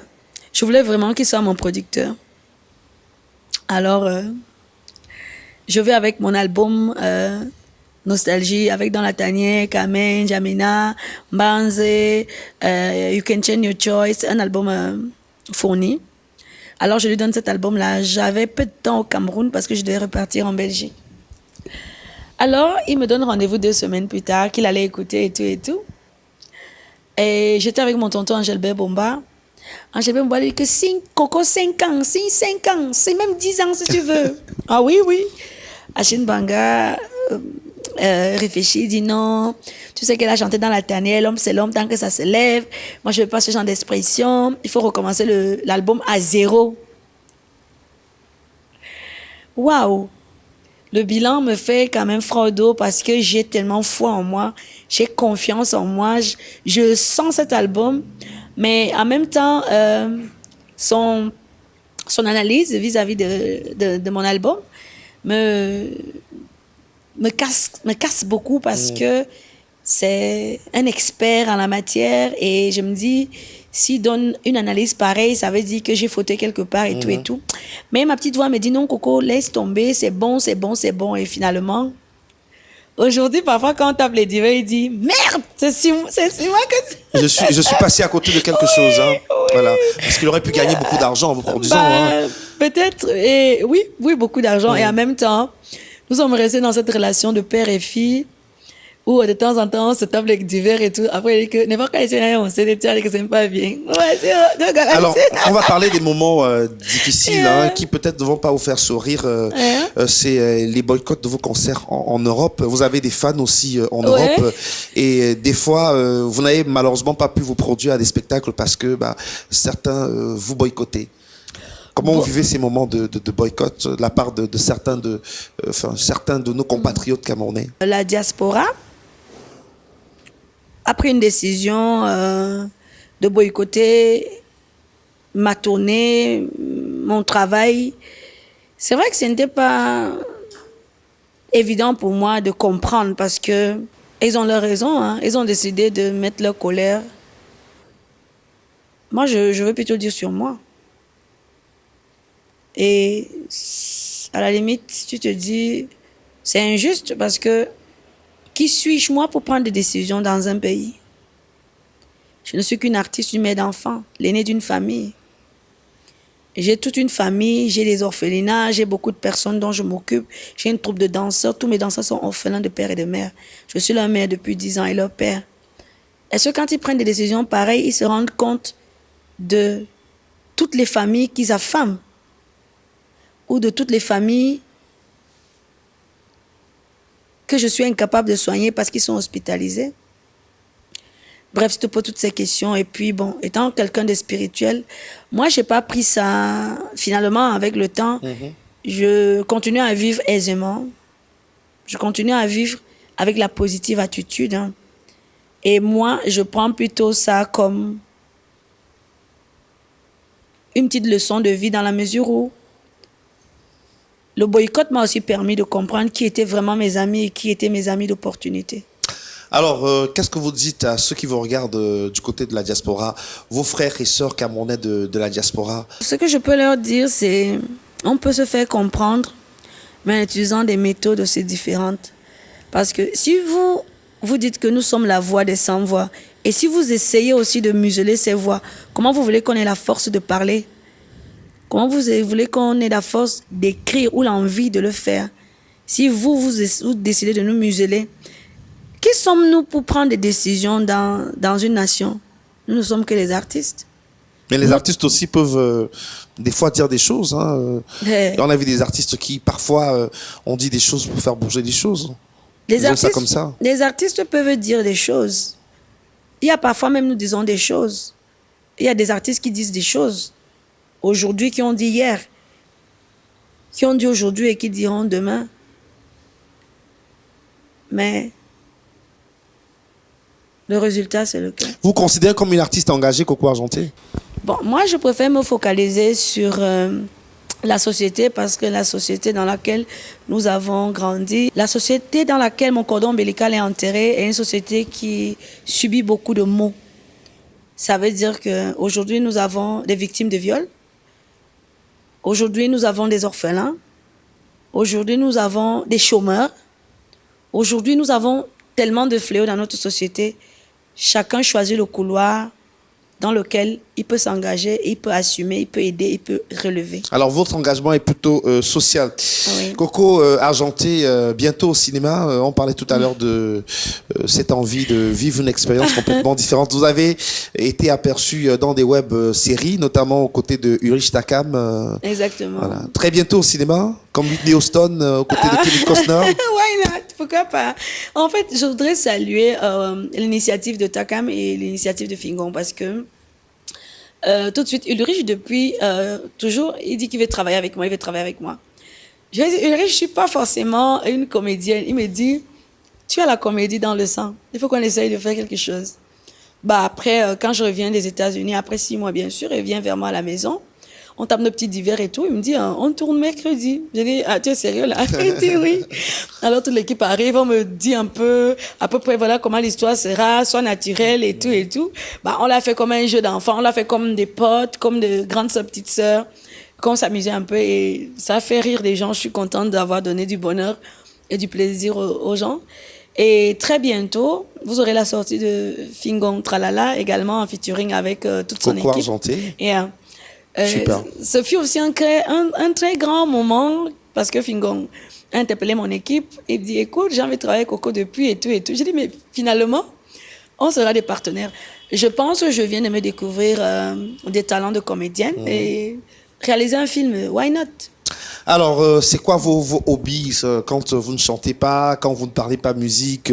S4: Je voulais vraiment qu'il soit mon producteur. Alors, je vais avec mon album Nostalgie, avec Dans la tanière, Kamen, Jamina, Mbanze, You Can Change Your Choice, un album fourni. Alors, je lui donne cet album-là. J'avais peu de temps au Cameroun parce que je devais repartir en Belgique. Alors, il me donne rendez-vous 2 semaines plus tard, qu'il allait écouter et tout et tout. Et j'étais avec mon tonton Angelbert Bomba. Angelbert Bomba dit que Coco, 5 ans, 5 ans, c'est même 10 ans si tu veux. Ah oui, oui. Achille Banga réfléchit, dit non. Tu sais qu'elle a chanté dans la tanière, l'homme c'est l'homme tant que ça se lève. Moi, je ne veux pas ce genre d'expression. Il faut recommencer l'album à 0. Waouh! Le bilan me fait quand même froid au dos parce que j'ai tellement foi en moi, j'ai confiance en moi, je sens cet album, mais en même temps, son analyse vis-à-vis de mon album me casse beaucoup parce que c'est un expert en la matière et je me dis, s'il donne une analyse pareille, ça veut dire que j'ai fauté quelque part et tout et tout. Mais ma petite voix me dit non, Coco, laisse tomber, c'est bon, c'est bon, c'est bon. Et finalement, aujourd'hui, parfois, quand on tape les divers, il dit merde, c'est si moi que.
S2: Je suis passé à côté de quelque chose. Hein. Oui. Voilà. Parce qu'il aurait pu gagner beaucoup d'argent en vous produisant. Hein.
S4: Peut-être, et oui, beaucoup d'argent. Et en même temps, nous sommes restés dans cette relation de père et fille. Où de temps en temps, on se tape avec du verre et tout. Après, il dit que n'importe quoi, on sait que c'est pas bien. Ouais,
S2: alors, on va parler des moments difficiles qui peut-être ne vont pas vous faire sourire. C'est les boycotts de vos concerts en Europe. Vous avez des fans aussi en Europe. Et des fois, vous n'avez malheureusement pas pu vous produire à des spectacles parce que certains vous boycottaient. Comment vous vivez ces moments de boycott de la part de certains de nos compatriotes camerounais?
S4: La diaspora a pris une décision de boycotter ma tournée, mon travail. C'est vrai que ce n'était pas évident pour moi de comprendre parce que ils ont leur raison. Hein. Ils ont décidé de mettre leur colère. Moi, je veux plutôt dire sur moi. Et à la limite, tu te dis, c'est injuste parce que qui suis-je moi pour prendre des décisions dans un pays? Je ne suis qu'une artiste, une mère d'enfants, l'aînée d'une famille. J'ai toute une famille, j'ai des orphelinats, j'ai beaucoup de personnes dont je m'occupe. J'ai une troupe de danseurs, tous mes danseurs sont orphelins de père et de mère. Je suis leur mère depuis 10 ans et leur père. Est-ce que quand ils prennent des décisions pareilles, ils se rendent compte de toutes les familles qu'ils affament? Ou de toutes les familles que je suis incapable de soigner parce qu'ils sont hospitalisés. Bref, je te pose toutes ces questions. Et puis, bon, étant quelqu'un de spirituel, moi, je n'ai pas pris ça. Finalement, avec le temps, je continue à vivre aisément. Je continue à vivre avec la positive attitude. Hein. Et moi, je prends plutôt ça comme une petite leçon de vie dans la mesure où le boycott m'a aussi permis de comprendre qui étaient vraiment mes amis et qui étaient mes amis d'opportunité.
S2: Alors, qu'est-ce que vous dites à ceux qui vous regardent du côté de la diaspora, vos frères et sœurs camerounais de la diaspora?
S4: Ce que je peux leur dire, c'est on peut se faire comprendre, mais en utilisant des méthodes aussi différentes. Parce que si vous dites que nous sommes la voix des sans-voix, et si vous essayez aussi de museler ces voix, comment vous voulez qu'on ait la force de parler? Comment vous voulez qu'on ait la force d'écrire ou l'envie de le faire? Si vous décidez de nous museler, qui sommes-nous pour prendre des décisions dans une nation? Nous ne sommes que les artistes.
S2: Mais les artistes aussi peuvent des fois dire des choses. Hein. On a vu des artistes qui parfois ont dit des choses pour faire bouger les choses.
S4: Les artistes,
S2: ça comme ça.
S4: Les artistes peuvent dire des choses. Il y a parfois même nous disons des choses. Il y a des artistes qui disent des choses. Aujourd'hui, qui ont dit hier, qui ont dit aujourd'hui et qui diront demain. Mais le résultat, c'est le cas.
S2: Vous considérez comme une artiste engagée, Coco Argenté?
S4: Bon, moi, je préfère me focaliser sur la société parce que la société dans laquelle nous avons grandi, la société dans laquelle mon cordon ombilical est enterré est une société qui subit beaucoup de maux. Ça veut dire qu'aujourd'hui, nous avons des victimes de viol. Aujourd'hui, nous avons des orphelins. Aujourd'hui, nous avons des chômeurs. Aujourd'hui, nous avons tellement de fléaux dans notre société. Chacun choisit le couloir dans lequel il peut s'engager, il peut assumer, il peut aider, il peut relever.
S2: Alors, votre engagement est plutôt social.
S4: Oui.
S2: Coco Argenté, bientôt au cinéma. On parlait tout à l'heure de cette envie de vivre une expérience complètement différente. Vous avez été aperçu dans des web-séries, notamment aux côtés de Ulrich Takam.
S4: Exactement.
S2: Voilà. Très bientôt au cinéma, comme Whitney Houston, aux côtés de Kevin Costner.
S4: Why not? Pourquoi pas? En fait, je voudrais saluer l'initiative de Takam et l'initiative de Fingon parce que tout de suite, Ulrich, depuis toujours, il dit qu'il veut travailler avec moi, il veut travailler avec moi. Je lui ai dit, Ulrich, je ne suis pas forcément une comédienne. Il me dit, tu as la comédie dans le sang. Il faut qu'on essaye de faire quelque chose. Bah après, quand je reviens des États-Unis, après 6 mois, bien sûr, il vient vers moi à la maison. On tape nos petits divers et tout. Il me dit, on tourne mercredi. Je dis, ah, tu es sérieux là? Il dit oui. Alors toute l'équipe arrive, on me dit un peu, à peu près, voilà comment l'histoire sera, soit naturelle et tout et tout. Bah, on l'a fait comme un jeu d'enfant, on l'a fait comme des potes, comme de grandes sœurs, petites sœurs, qu'on s'amusait un peu et ça a fait rire des gens. Je suis contente d'avoir donné du bonheur et du plaisir aux gens. Et très bientôt, vous aurez la sortie de Fingon Tralala, également en featuring avec toute son
S2: Coco
S4: équipe.
S2: Argenté.
S4: Et,
S2: Super.
S4: ce fut aussi un très grand moment parce que Fingon a interpellé mon équipe et dit, écoute, j'ai envie de travailler avec Coco depuis et tout et tout. J'ai dit, mais finalement, on sera des partenaires. Je pense que je viens de me découvrir des talents de comédienne et réaliser un film, why not?
S2: Alors, c'est quoi vos hobbies quand vous ne chantez pas, quand vous ne parlez pas musique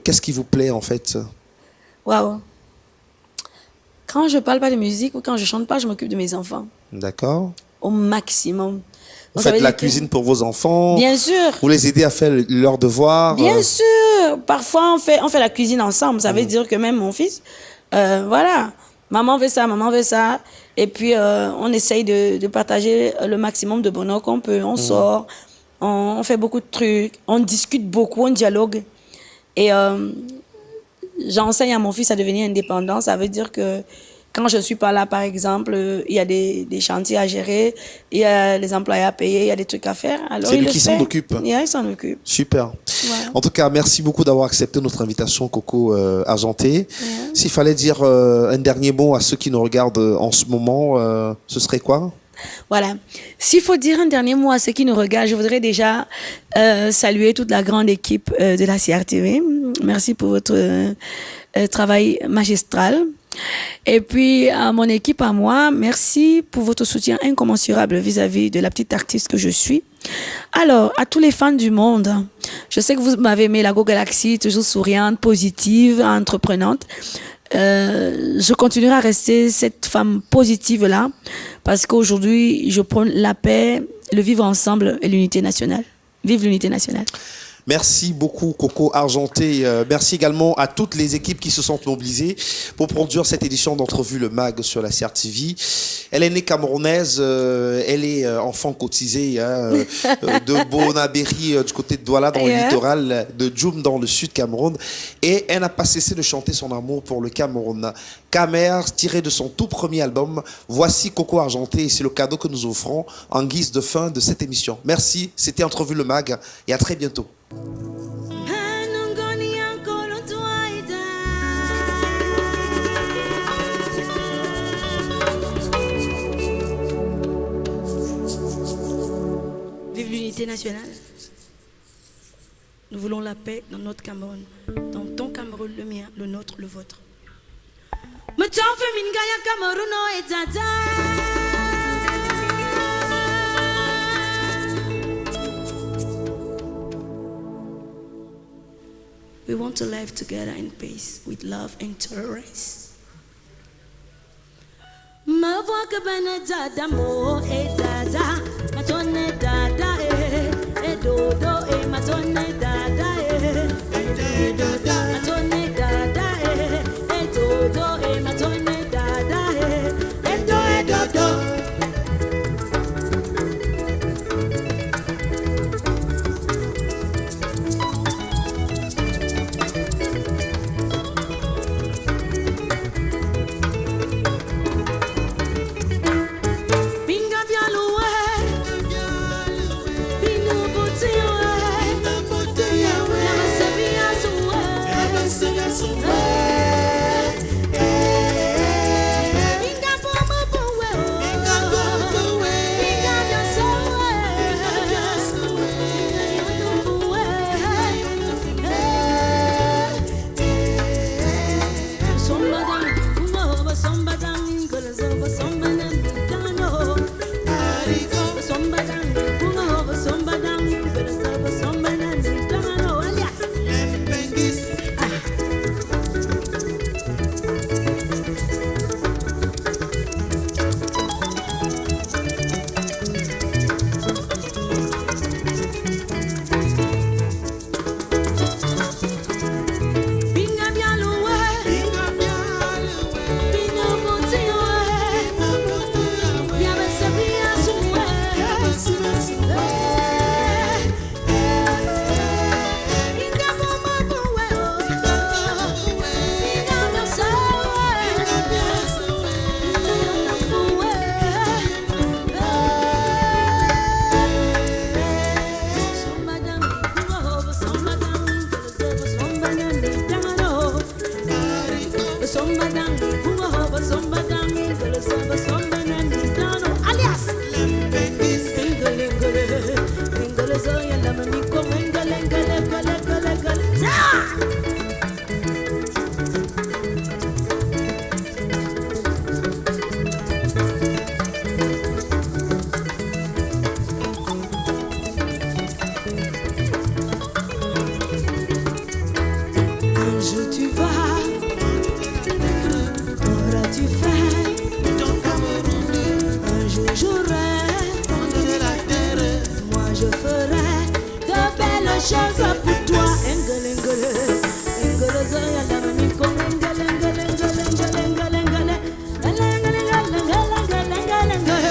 S2: qu'est-ce qui vous plaît en fait?
S4: Waouh. Quand je parle pas de musique ou quand je chante pas, je m'occupe de mes enfants.
S2: D'accord.
S4: Au maximum.
S2: Vous faites la cuisine pour vos enfants?
S4: Bien sûr.
S2: Vous les aidez à faire leurs devoirs?
S4: Bien sûr. Parfois, on fait la cuisine ensemble. Ça veut dire que même mon fils, voilà, maman veut ça, maman veut ça. Et puis, on essaye de partager le maximum de bonheur qu'on peut. On sort, on fait beaucoup de trucs, on discute beaucoup, on dialogue. Et j'enseigne à mon fils à devenir indépendant. Ça veut dire que quand je ne suis pas là, par exemple, il y a des chantiers à gérer, il y a les employés à payer, il y a des trucs à faire.
S2: C'est lui qui s'en occupe.
S4: Il s'en occupe.
S2: Super.
S4: Voilà.
S2: En tout cas, merci beaucoup d'avoir accepté notre invitation, Coco Argenté. S'il fallait dire un dernier mot à ceux qui nous regardent en ce moment, ce serait quoi?
S4: Voilà. S'il faut dire un dernier mot à ceux qui nous regardent, je voudrais déjà saluer toute la grande équipe de la CRTV. Merci pour votre travail magistral. Et puis, à mon équipe, à moi, merci pour votre soutien incommensurable vis-à-vis de la petite artiste que je suis. Alors, à tous les fans du monde, je sais que vous m'avez aimé la Go Galaxy, toujours souriante, positive, entreprenante. Je continuerai à rester cette femme positive-là parce qu'aujourd'hui, je prône la paix, le vivre ensemble et l'unité nationale. Vive l'unité nationale.
S2: Merci beaucoup, Coco Argenté. Merci également à toutes les équipes qui se sont mobilisées pour produire cette édition d'Entrevue le MAG sur la CRTV. Elle est née camerounaise, elle est enfant cotisé de Bonabéry du côté de Douala dans le littoral, de Djoum dans le sud Cameroun. Et elle n'a pas cessé de chanter son amour pour le Cameroun. Camer, tiré de son tout premier album. Voici Coco Argenté et c'est le cadeau que nous offrons en guise de fin de cette émission. Merci, c'était Entrevue le MAG et à très bientôt.
S4: Vive l'unité nationale. Nous voulons la paix dans notre Cameroun. Dans ton Cameroun, le mien, le nôtre, le vôtre. We want to live together in peace with love and tolerance. Ma voix que ben dada mo e dada, ma tonne dada e dodo e ma tonne dada e dodo, ma tonne dada e dodo e ma tonne dada e dodo. Binga bialo
S3: chose pour toi. Engele, engele, engele, zoya la mamiko. Engele, engele, engele, engele, engele, engele. Engele, engele, engele, engele, engele, engele.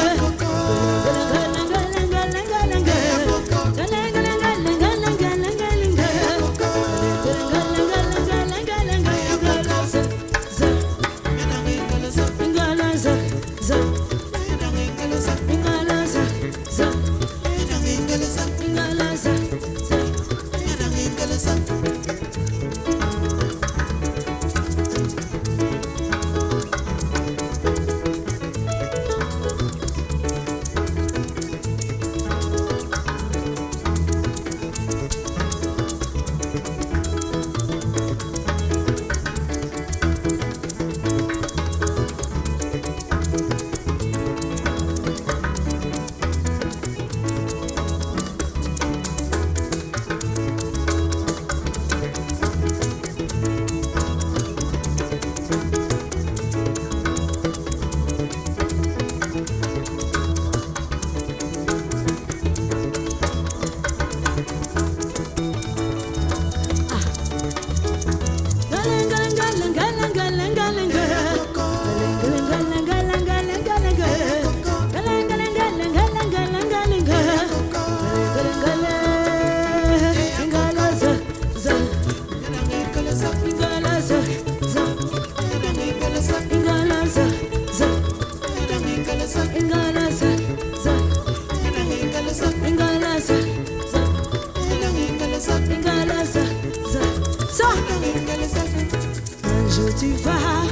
S3: Un jour tu vas,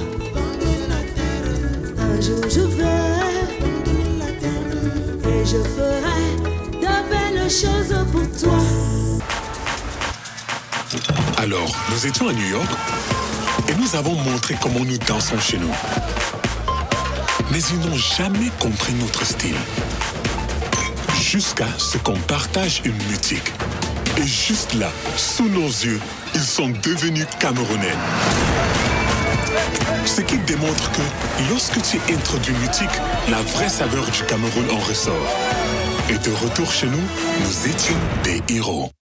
S3: un jour je vais, et je ferai de belles choses pour toi.
S1: Alors, nous étions à New York et nous avons montré comment nous dansons chez nous. Mais ils n'ont jamais compris notre style. Jusqu'à ce qu'on partage une musique. Et juste là, sous nos yeux, ils sont devenus Camerounais. Ce qui démontre que lorsque tu introduis une musique, la vraie saveur du Cameroun en ressort. Et de retour chez nous, nous étions des héros.